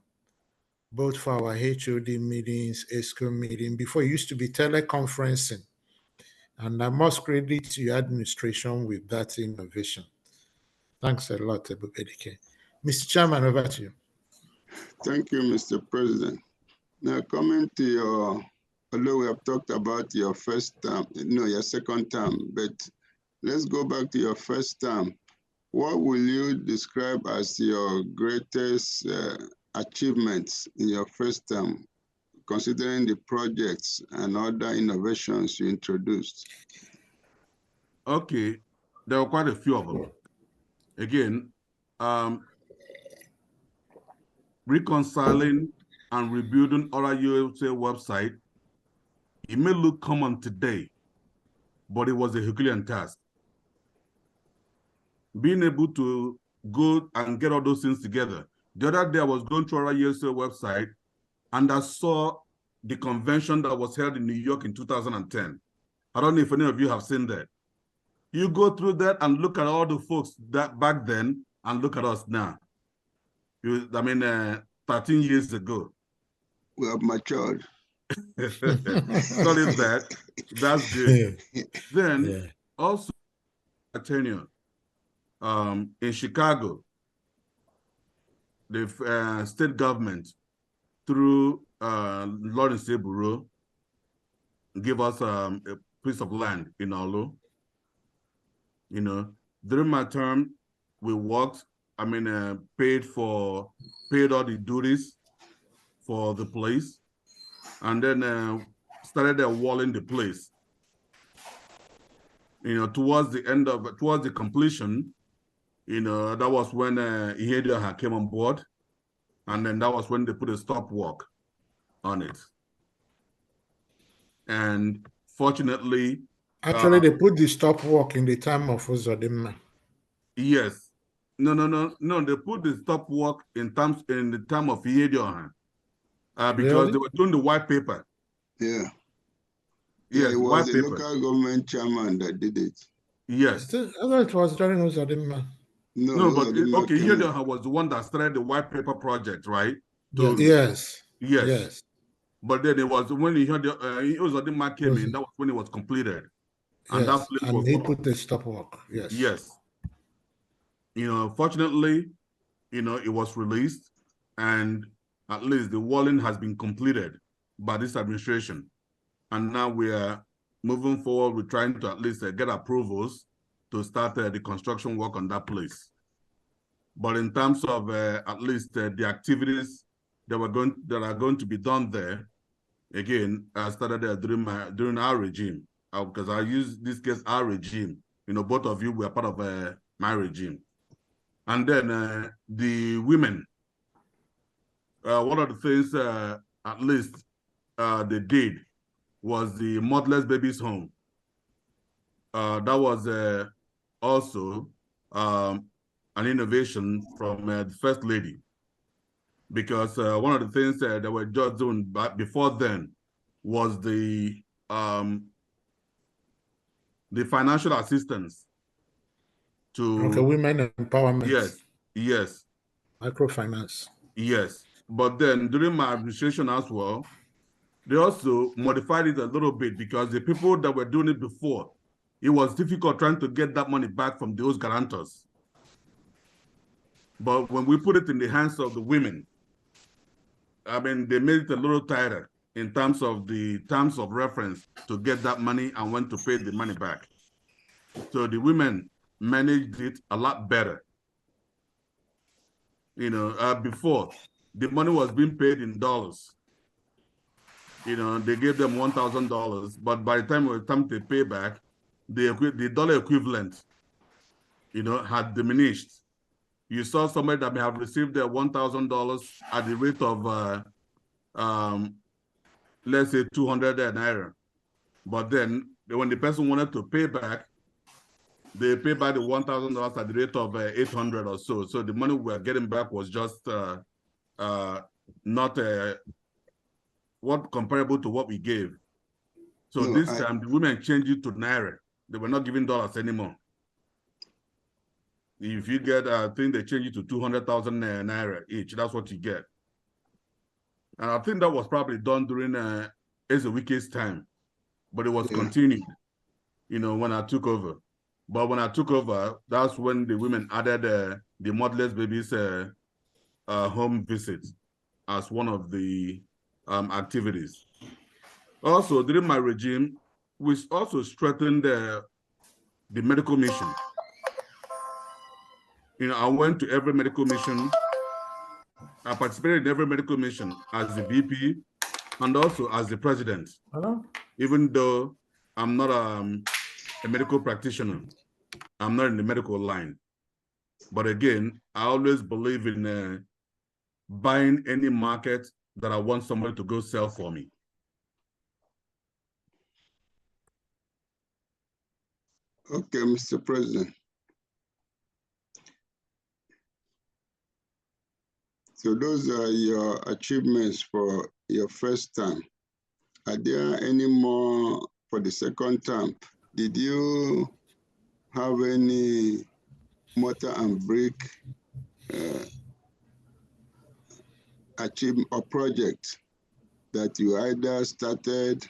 both for our HOD meetings, ESCO meeting, before it used to be teleconferencing. And I must credit your administration with that innovation. Thanks a lot, Ebubedike. Mr. Chairman, over to you. Thank you, Mr. President. Now, coming to your, although we have talked about your first term, no, your second term, but let's go back to your first term. What will you describe as your greatest achievements in your first term? considering the projects and other innovations you introduced? Okay, there were quite a few of them. Again, reconciling and rebuilding ORAUSA website, it may look common today, but it was a Herculean task. Being able to go and get all those things together. The other day I was going through ORAUSA website and I saw the convention that was held in New York in 2010. I don't know if any of you have seen that. You go through that and look at all the folks that back then and look at us now. 13 years ago. We have matured. Call it that. That's good. Then also tenure in Chicago, the state government through Lawrence A. Bureau give us a piece of land in Olo. You know, during my term, we worked. Paid all the duties for the place, and then started walling the place. You know, towards the completion, you know, that was when Ihedia came on board, and then that was when they put a stop work on it. And fortunately, actually, they put the stop work in the time of Uzodimma. Yes. No. They put the stop work in the time of Ihedia, because Really? they were doing the white paper. Yeah. Yes, it was white the paper. local government chairman that did it. Yes. I thought it was during Uzodimma. No, but okay, Ihedia was the one that started the white paper project, right? Yes. Yes. But then it was when Uzodimma came in, that was when it was completed. And yes, that place and was he put the stop work. Yes. Yes. You know, fortunately, you know, it was released, and at least the walling has been completed by this administration. And now we are moving forward with trying to at least get approvals to start the construction work on that place. But in terms of at least the activities that are going to be done there, again, I started during our regime, because I use this case our regime. You know, both of you were part of my regime. And then the women, one of the things at least they did was the motherless babies home. That was also an innovation from the First Lady, because one of the things that were just doing before then was the financial assistance to women empowerment. Yes. Microfinance. Yes. But then during my administration as well, they also modified it a little bit, because the people that were doing it before, it was difficult trying to get that money back from those guarantors. But when we put it in the hands of the women, they made it a little tighter in terms of the terms of reference to get that money and when to pay the money back. So the women managed it a lot better. You know, before, the money was being paid in dollars. You know, they gave them $1,000, but by the time it was time to pay back, the dollar equivalent, you know, had diminished. You saw somebody that may have received their $1,000 at the rate of, let's say 200 naira. But then when the person wanted to pay back, they pay back the $1,000 at the rate of 800 or so. So the money we were getting back was just not what comparable to what we gave. So this time the women changed it to naira. They were not giving dollars anymore. If you get, I think they changed it to 200,000 naira each. That's what you get. And I think that was probably done during Ezewike's time, but it was continued, you know, when I took over. But when I took over, that's when the women added the motherless babies home visit as one of the activities. Also, during my regime, we also strengthened the medical mission. You know, I went to every medical mission. I participated in every medical mission as the VP and also as the president. Hello? Even though I'm not a medical practitioner, I'm not in the medical line. But again, I always believe in buying any market that I want somebody to go sell for me. Okay, Mr. President. So those are your achievements for your first term. Are there any more for the second term? Did you have any mortar and brick achievement or project that you either started,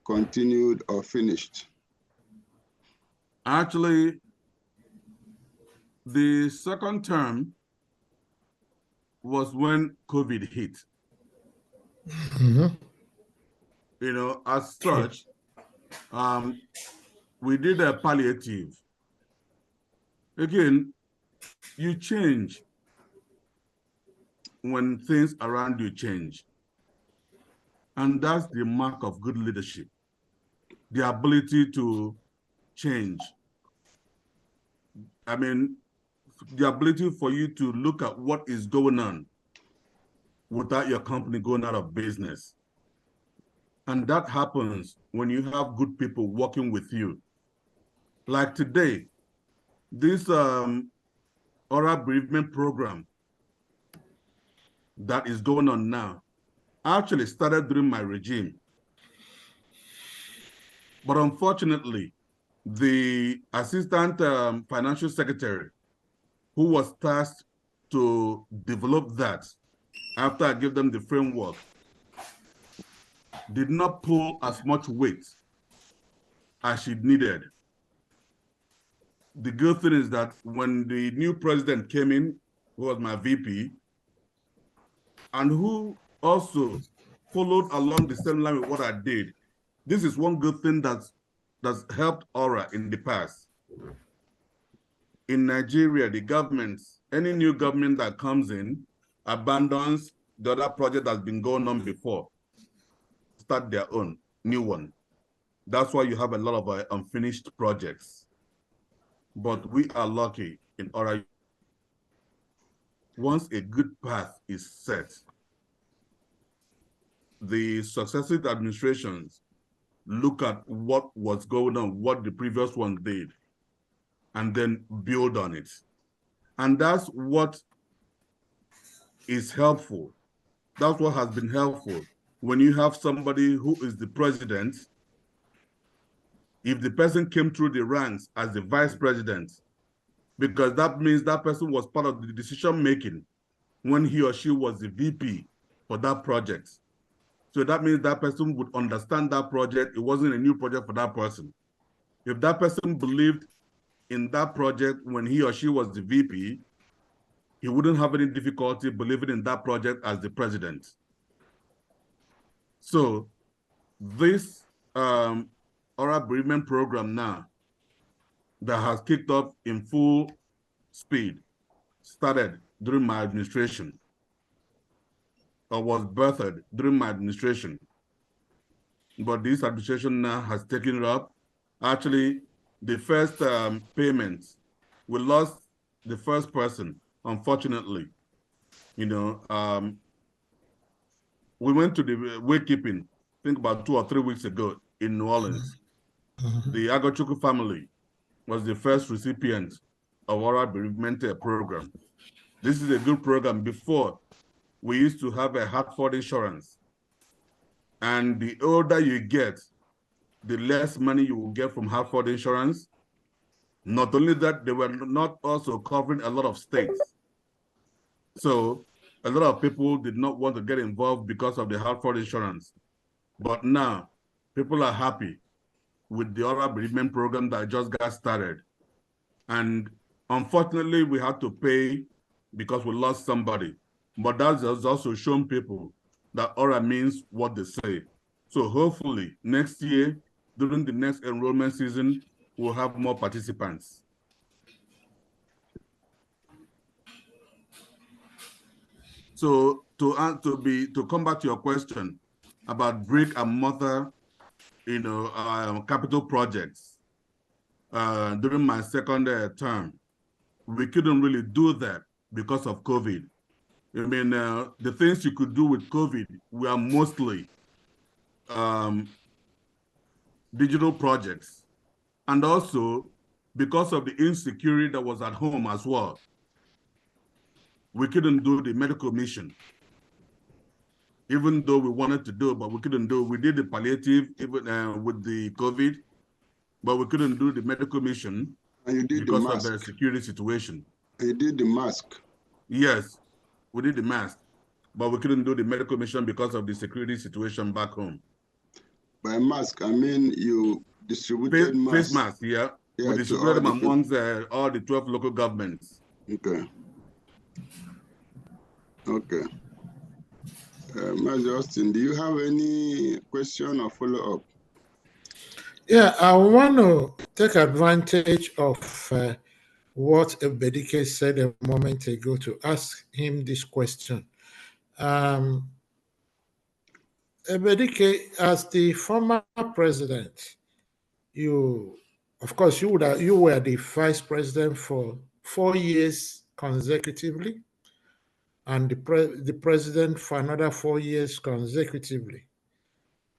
continued, or finished? Actually, the second term was when COVID hit. Mm-hmm. You know, as such, we did a palliative. Again, you change when things around you change. And that's the mark of good leadership, the ability to change. I mean, the ability for you to look at what is going on without your company going out of business. And that happens when you have good people working with you. Like today, this oral bereavement program that is going on now actually started during my regime. But unfortunately, the assistant financial secretary who was tasked to develop that after I gave them the framework did not pull as much weight as she needed. The good thing is that when the new president came in, who was my VP, and who also followed along the same line with what I did, this is one good thing that's helped ORA in the past. In Nigeria, the government, any new government that comes in, abandons the other project that's been going on before, start their own new one. That's why you have a lot of unfinished projects. But we are lucky in ORA. Once a good path is set, the successive administrations look at what was going on, what the previous one did, and then build on it. And that's what is helpful. That's what has been helpful. When you have somebody who is the president, if the person came through the ranks as the vice president, because that means that person was part of the decision making when he or she was the VP for that project. So that means that person would understand that project. It wasn't a new project for that person. If that person believed in that project when he or she was the VP, he wouldn't have any difficulty believing in that project as the president. So this oral bereavement program now that has kicked off in full speed started during my administration, or was birthed during my administration. But this administration now has taken it up. Actually, the first payment, we lost the first person, unfortunately. You know, we went to the wakekeeping, I think about 2 or 3 weeks ago in New Orleans. The Agochukwu family was the first recipient of oral bereavement program. This is a good program. Before, we used to have a Hartford insurance. And the older you get, the less money you will get from Hartford insurance. Not only that, they were not also covering a lot of states. So a lot of people did not want to get involved because of the Hartford insurance. But now, people are happy with the oral bereavement program that just got started. And unfortunately, we had to pay because we lost somebody. But that has also shown people that ORA means what they say. So hopefully next year, during the next enrollment season, we'll have more participants. So to come back to your question, about brick and mortar, capital projects during my second term. We couldn't really do that because of COVID. I mean, the things you could do with COVID were mostly digital projects. And also, because of the insecurity that was at home as well, we couldn't do the medical mission. Even though we wanted to do it, but we couldn't do it. We did the palliative even with the COVID, but we couldn't do the medical mission because of the security situation. And you did the mask. Yes, we did the mask, but we couldn't do the medical mission because of the security situation back home. By mask, I mean you distributed masks. Face masks, yeah. We distributed them amongst all the 12 local governments. Okay. Okay. Mr. Austin, do you have any question or follow-up? Yeah, I want to take advantage of what Ebedike said a moment ago to ask him this question. Ebedike, as the former president, of course, you were the vice president for 4 years consecutively, and the president for another 4 years consecutively,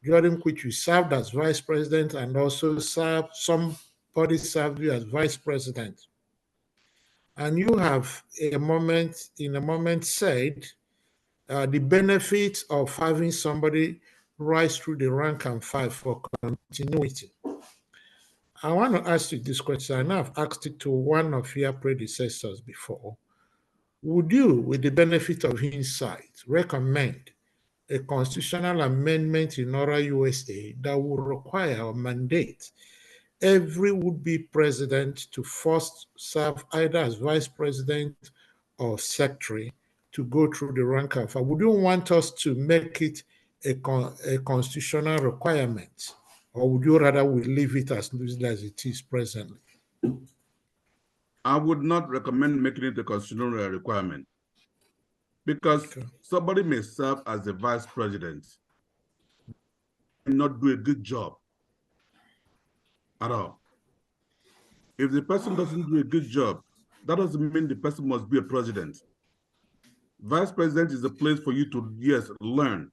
during which you served as vice president and also somebody served you as vice president. And you have in a moment said the benefit of having somebody rise through the rank and file for continuity. I want to ask you this question, and I've asked it to one of your predecessors before. Would you, with the benefit of insight, recommend a constitutional amendment in ORAUSA that would require or mandate every would-be president to first serve either as vice president or secretary to go through the rank and file? Would you want us to make it a constitutional requirement, or would you rather we leave it as loosely as it is presently? I would not recommend making it a constitutional requirement, because somebody may serve as the vice president and not do a good job at all. If the person doesn't do a good job, that doesn't mean the person must be a president. Vice president is a place for you to, yes, learn.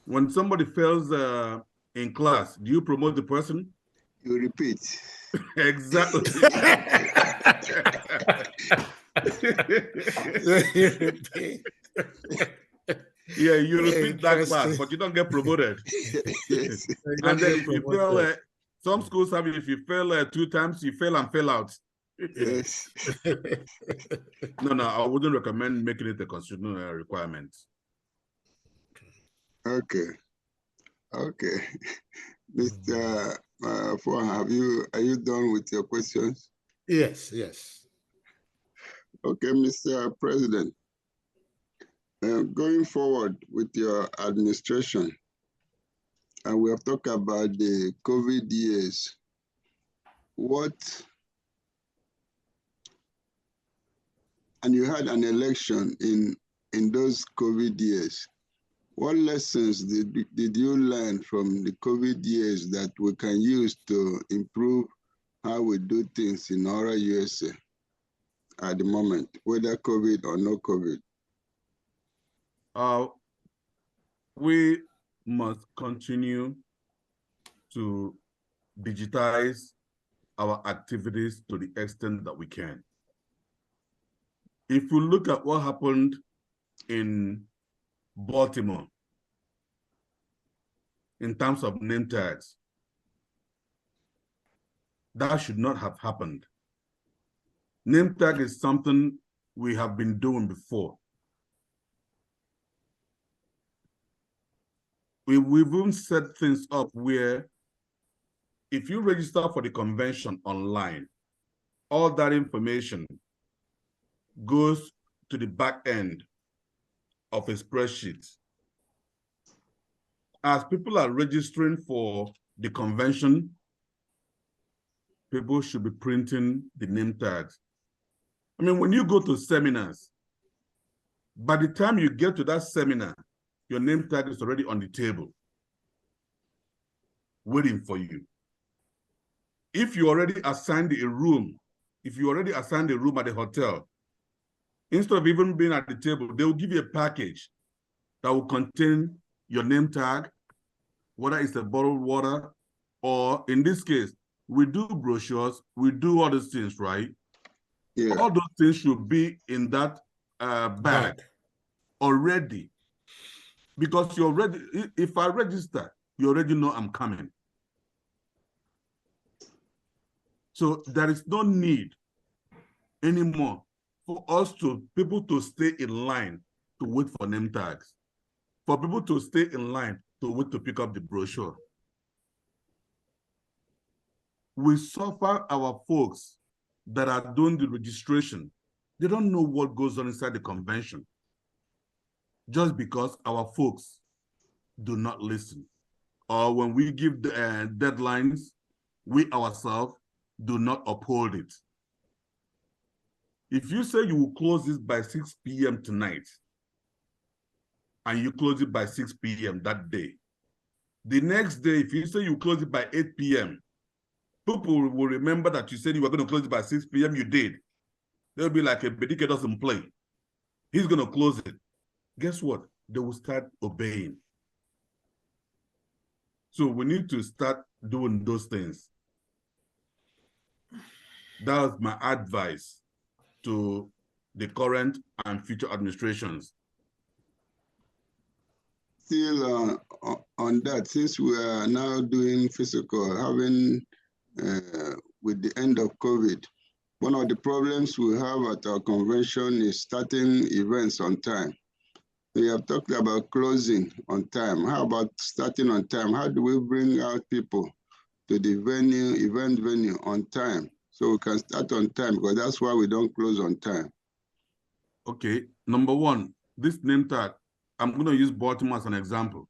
When somebody fails in class, do you promote the person? You repeat. Exactly. Yeah, you repeat that class, but you don't get promoted. Yes. And then if you fail, some schools have it, if you fail 2 times, you fail and fail out. Yes. No, I wouldn't recommend making it a constitutional requirement. Okay. Okay. Mr. Are you done with your questions? Yes. Okay, Mr. President. Going forward with your administration, and we have talked about the COVID years, and you had an election in those COVID years. What lessons did you learn from the COVID years that we can use to improve how we do things in ORAUSA at the moment, whether COVID or no COVID? We must continue to digitize our activities to the extent that we can. If we look at what happened in Baltimore in terms of name tags, that should not have happened. Name tag is something we have been doing before. We've even set things up where if you register for the convention online, all that information goes to the back end of a spreadsheet. As people are registering for the convention, people should be printing the name tags. I mean, when you go to seminars, by the time you get to that seminar, your name tag is already on the table, waiting for you. If you already assigned a room, at the hotel, instead of even being at the table, they will give you a package that will contain your name tag, whether it's a bottled water, or in this case, we do brochures, we do all these things, right? Yeah. All those things should be in that bag already. Because you already, if I register, you already know I'm coming. So there is no need anymore for people to stay in line to wait for name tags, for people to stay in line to wait to pick up the brochure. We suffer our folks that are doing the registration. They don't know what goes on inside the convention just because our folks do not listen. Or when we give the deadlines, we ourselves do not uphold it. If you say you will close this by 6 p.m. tonight, and you close it by 6 p.m. that day, the next day, if you say you close it by 8 p.m., people will remember that you said you were going to close it by 6 p.m. You did. They'll be like, a Bedike doesn't play. He's going to close it. Guess what? They will start obeying. So we need to start doing those things. That was my advice to the current and future administrations. Still on that, since we are now doing physical, having with the end of COVID, one of the problems we have at our convention is starting events on time. We have talked about closing on time. How about starting on time? How do we bring out people to the event venue on time, so we can start on time? Because that's why we don't close on time. Okay, number one, this name tag, I'm going to use Baltimore as an example.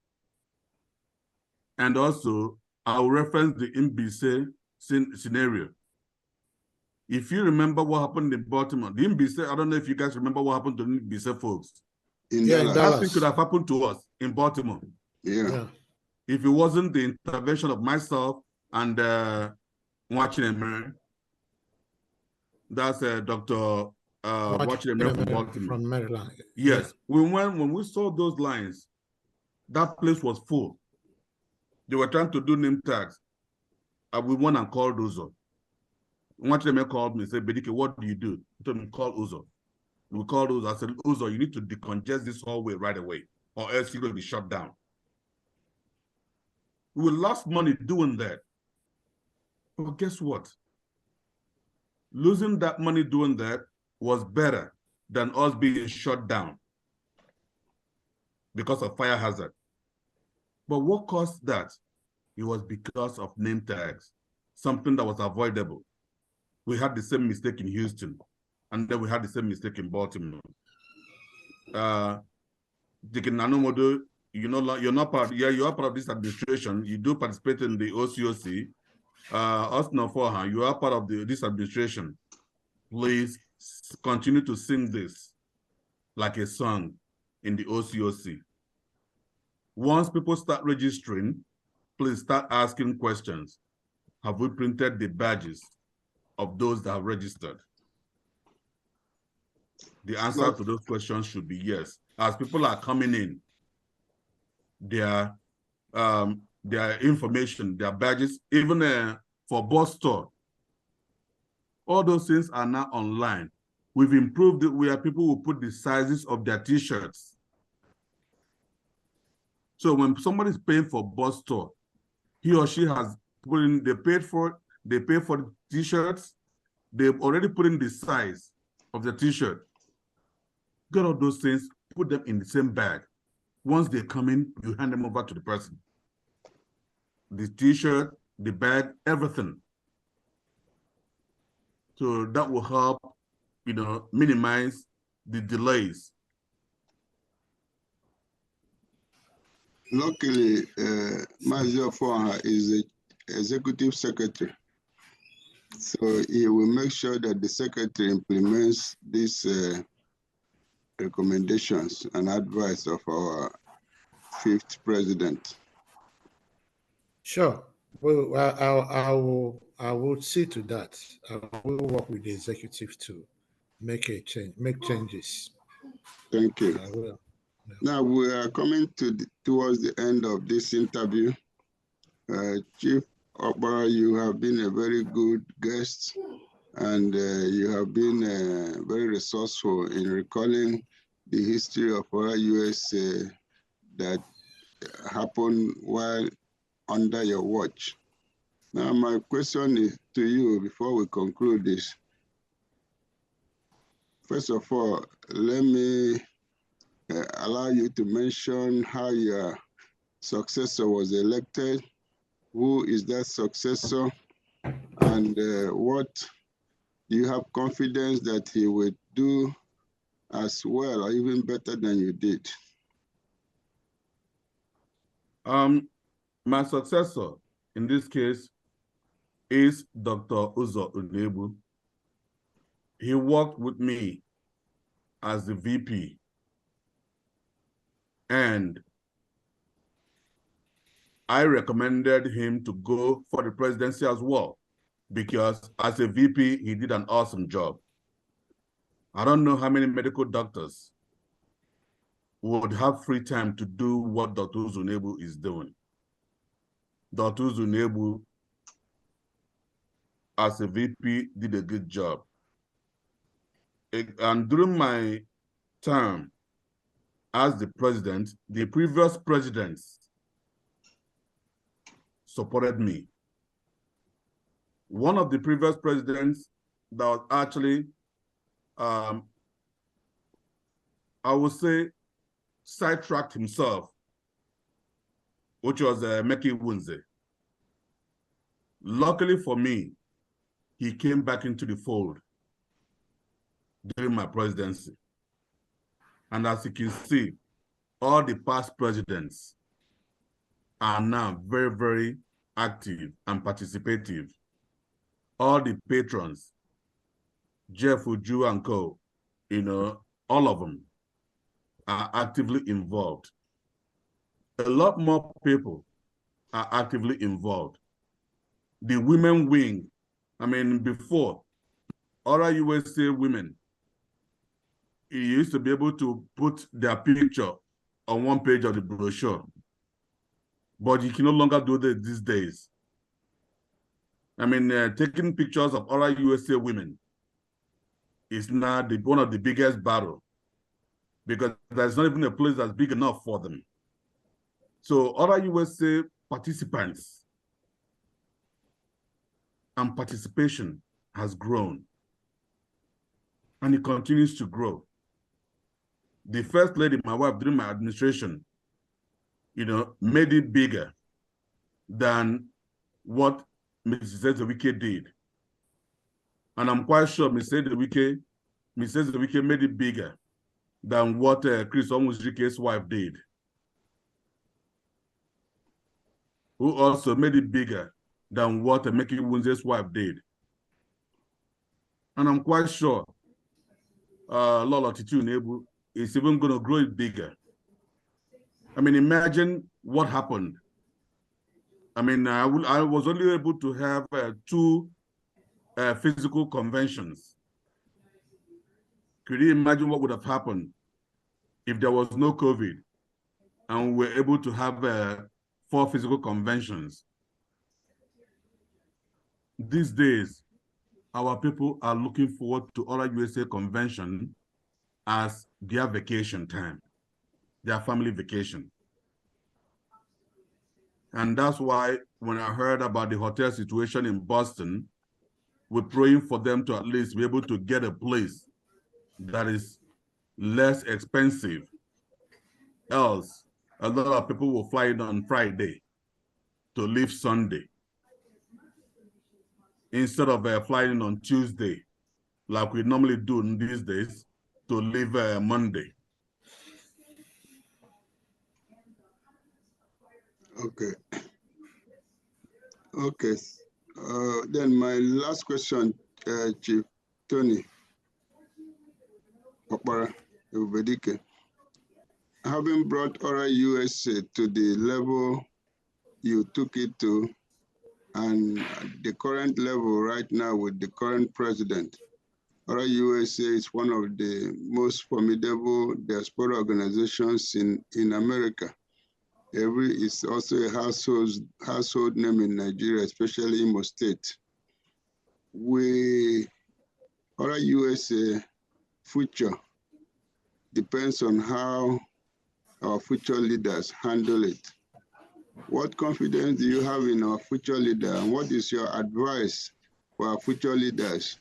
And also, I'll reference the Mbise scenario. If you remember what happened in Baltimore, the Mbise, I don't know if you guys remember what happened to the Mbise folks. In Dallas. That could have happened to us in Baltimore. Yeah. If it wasn't the intervention of myself and watching Emery, that's Dr. Watching Emery from Baltimore. From Maryland. Yes, when we saw those lines, that place was full. They were trying to do name tags. We went and called Uzo. Watching Emery called me and said, Bedike, what do you do? He told me, call Uzo. We called Uzo. I said, Uzo, you need to decongest this hallway right away, or else you're going to be shut down. We lost money doing that. But guess what? Losing that money doing that was better than us being shut down because of fire hazard. But what caused that? It was because of name tags, something that was avoidable. We had the same mistake in Houston, and then we had the same mistake in Baltimore. Deacon Nanomodo, you know, you're not part. Yeah, you are part of this administration. You do participate in the OCOC. Austin Forhan, you are part of this administration. Please continue to sing this like a song in the OCOC. Once people start registering, please start asking questions. Have we printed the badges of those that have registered? The answer to those questions should be yes. As people are coming in, their information, their badges, even for bus store, all those things are now online. We've improved it where people will put the sizes of their t-shirts. So when somebody's paying for bus store, he or she has put in, they pay for the t-shirts, they've already put in the size of the t-shirt. Get all those things, put them in the same bag. Once they come in, you hand them over to the person. The t-shirt, the bag, everything. So that will help, you know, minimize the delays. Luckily, Mazio Foha is the executive secretary. So he will make sure that the secretary implements these recommendations and advice of our 5th president? Sure. Well, I will see to that. I will work with the executive to make changes. Thank you. I will. Yeah. Now we are coming towards the end of this interview. Chief Okpara, you have been a very good guest, and you have been very resourceful in recalling the history of our USA that happened while under your watch. Now, my question is to you before we conclude this. First of all, let me allow you to mention how your successor was elected. Who is that successor? And what do you have confidence that he will do as well or even better than you did? My successor in this case is Dr. Uzo Unebu. He worked with me as the VP, and I recommended him to go for the presidency as well, because as a VP, he did an awesome job. I don't know how many medical doctors would have free time to do what Dr. Uzo is doing. Dr. Uzo as a VP, did a good job. And during my term as the president, the previous presidents supported me. One of the previous presidents that was actually, I would say, sidetracked himself, which was Meki Wunze. Luckily for me, he came back into the fold during my presidency. And as you can see, all the past presidents are now very, very active and participative. All the patrons, Jeff Uju and co, all of them are actively involved. A lot more people are actively involved. The women wing, before, ORAUSA women, you used to be able to put their picture on one page of the brochure, but you can no longer do that these days. Taking pictures of ORAUSA women is now one of the biggest battles, because there's not even a place that's big enough for them. So ORAUSA participants and participation has grown, and it continues to grow. The first lady, my wife, during my administration, made it bigger than what Mrs. Ezewike did. And I'm quite sure Mrs. Ezewike made it bigger than what Chris Onwuzurike's wife did, who also made it bigger than what Meki Wunze's wife did. And I'm quite sure Lola Titu Nebu is even going to grow it bigger. Imagine what happened. I was only able to have 2 physical conventions. Could you imagine what would have happened if there was no COVID and we were able to have 4 physical conventions? These days, our people are looking forward to ORAUSA convention as their vacation time, their family vacation. And that's why when I heard about the hotel situation in Boston, we're praying for them to at least be able to get a place that is less expensive. Else, a lot of people will fly in on Friday to leave Sunday, instead of flying on Tuesday, like we normally do in these days, to leave Monday. Okay. Okay. Then my last question, Chief Tony Okpara. having brought ORA USA to the level you took it to, and the current level right now with the current president, ORA USA is one of the most formidable diaspora organizations in America. It's also a household name in Nigeria, especially Imo State. ORA USA future depends on how our future leaders handle it. What confidence do you have in our future leader, and what is your advice for our future leaders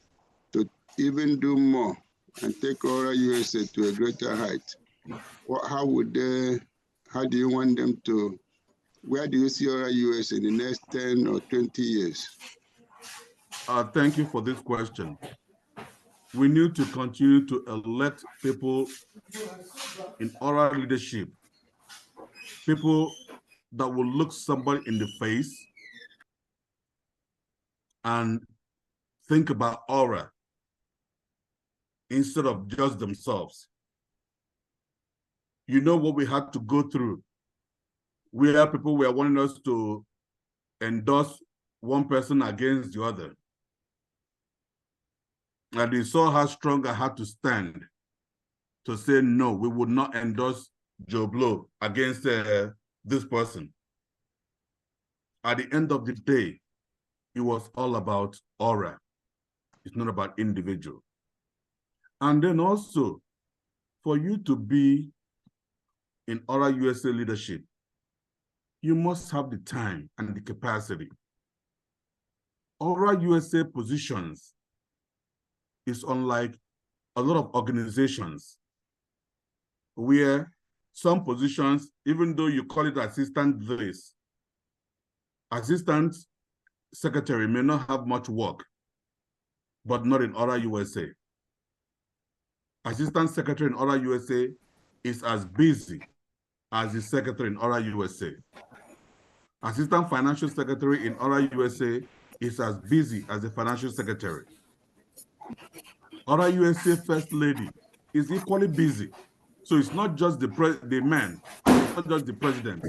to even do more and take ORA USA to a greater height? How do you want them to, where do you see ORA USA in the next 10 or 20 years? Thank you for this question. We need to continue to elect people in ORA leadership, people that will look somebody in the face and think about ORA instead of just themselves. You know what we had to go through. We have people who are wanting us to endorse one person against the other. And we saw how strong I had to stand to say, no, we would not endorse Joe Blow against this person. At the end of the day, it was all about ORA. It's not about individual. And then also, for you to be in ORA USA leadership, you must have the time and the capacity. ORA USA positions is unlike a lot of organizations where some positions, even though you call it assistant this, assistant secretary may not have much work, but not in ORA USA. Assistant secretary in ORA USA is as busy as the secretary in ORA USA. Assistant financial secretary in ORA USA is as busy as the financial secretary. ORA USA first lady is equally busy. So it's not just the man, it's not just the president.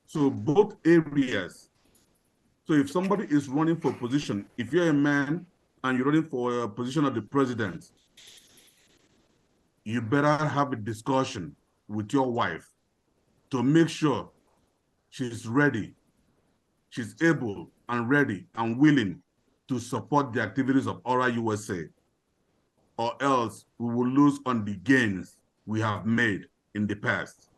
So both areas. So if somebody is running for position, if you're a man and you're running for a position of the president, you better have a discussion with your wife to make sure she's ready, she's able and ready and willing to support the activities of ORA USA, or else we will lose on the gains we have made in the past.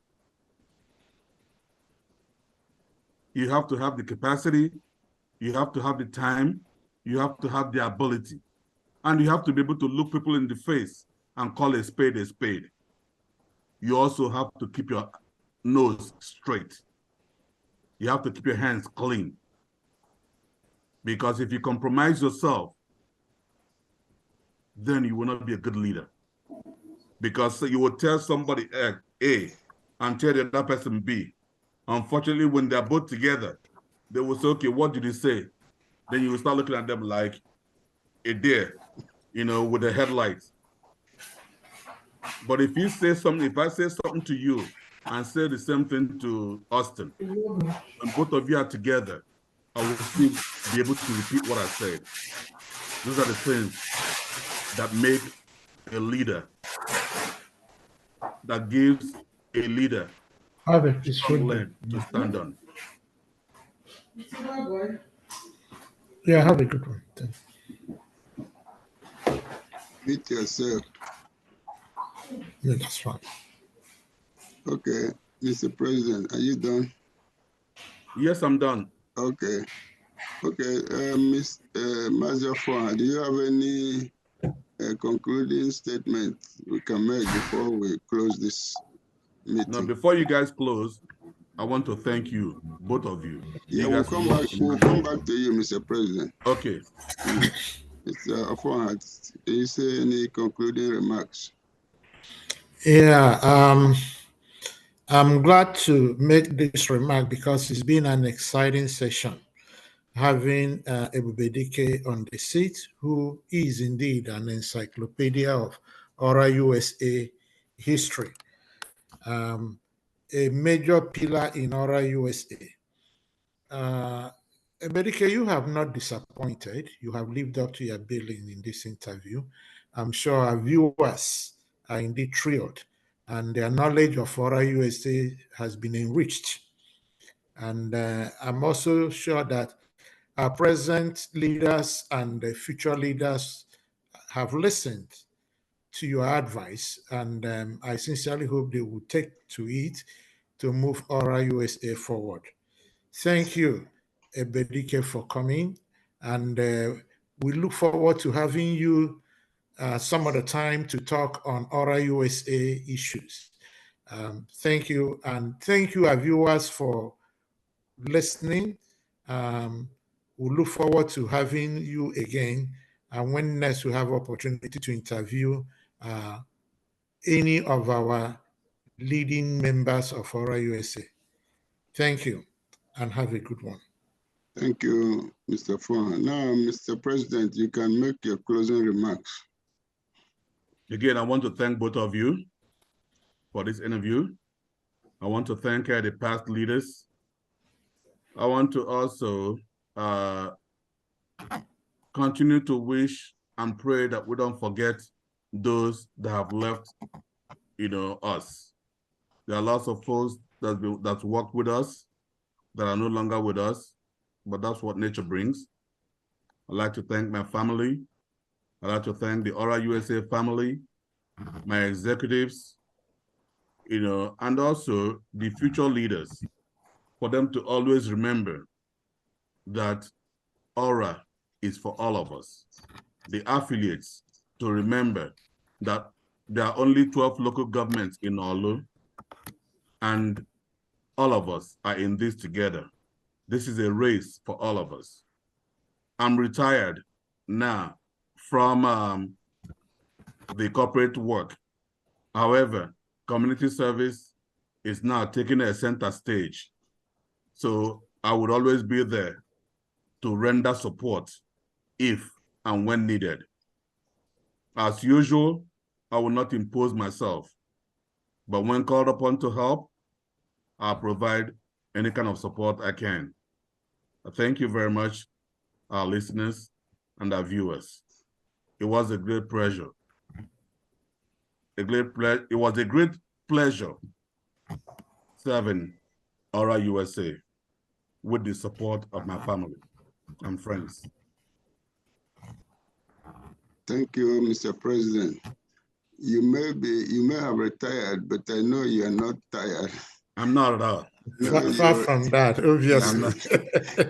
You have to have the capacity, you have to have the time, you have to have the ability, and you have to be able to look people in the face and call a spade a spade. You also have to keep your nose straight. You have to keep your hands clean. Because if you compromise yourself, then you will not be a good leader. Because you will tell somebody A and tell the other person B. Unfortunately, when they're both together, they will say, okay, what did you say? Then you will start looking at them like a deer, with the headlights. But if you say something, if I say something to you and say the same thing to Austin, and both of you are together, I will still be able to repeat what I said. Those are the things that make a leader, that gives a leader a strong leg to stand on. Yeah, have a good one. Meet yourself. Yeah, that's fine. Okay, Mr. President, are you done? Yes, I'm done. Okay. Ms. Mazafon, do you have any concluding statement we can make before we close this meeting? Now, before you guys close, I want to thank you, both of you. Yeah, we'll come back to you, Mr. President. Okay. Mr. Afon, do you say any concluding remarks? Yeah, I'm glad to make this remark because it's been an exciting session having Ebubedike on the seat, who is indeed an encyclopedia of ORA USA history. a major pillar in ORAUSA. Eberike, you have not disappointed. You have lived up to your billing in this interview. I'm sure our viewers are indeed thrilled, and their knowledge of ORAUSA has been enriched. And I'm also sure that our present leaders and the future leaders have listened to your advice, and I sincerely hope they will take to it to move ORAUSA forward. Thank you, Eberike, for coming, and we look forward to having you some other time to talk on ORAUSA issues. Thank you, and thank you, our viewers, for listening. We look forward to having you again, and when next we have opportunity to interview any of our leading members of ORAUSA. Thank you, and have a good one. Thank you, Mr. Fuan. Now, Mr. President, you can make your closing remarks. Again, I want to thank both of you for this interview. I want to thank the past leaders. I want to also continue to wish and pray that we don't forget those that have left, us. There are lots of folks that worked with us that are no longer with us, but that's what nature brings. I'd like to thank my family. I'd like to thank the ORAUSA family, my executives, and also the future leaders, for them to always remember that ORA is for all of us. The affiliates to remember that there are only 12 local governments in Olu, and all of us are in this together. This is a race for all of us. I'm retired now from the corporate work. However, community service is now taking a center stage. So I would always be there to render support if and when needed. As usual, I will not impose myself, but when called upon to help, I'll provide any kind of support I can. Thank you very much, our listeners and our viewers. It was a great pleasure. It was a great pleasure serving ORAUSA with the support of my family and friends. Thank you, Mr. President. You may have retired, but I know you are not tired. I'm not at all. Far from that, obviously.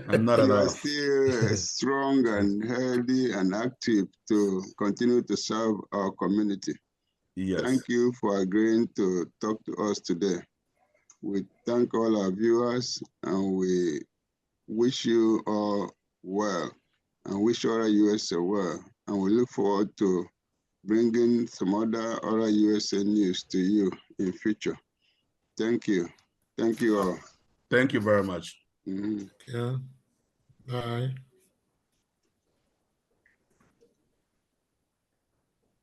I'm not at all. You are still strong and healthy and active to continue to serve our community. Yes. Thank you for agreeing to talk to us today. We thank all our viewers, and we wish you all well, and wish ORAUSA well. And we look forward to bringing some other ORAUSA news to you in future. Thank you. Thank you all. Thank you very much. Mm-hmm. Yeah. Bye.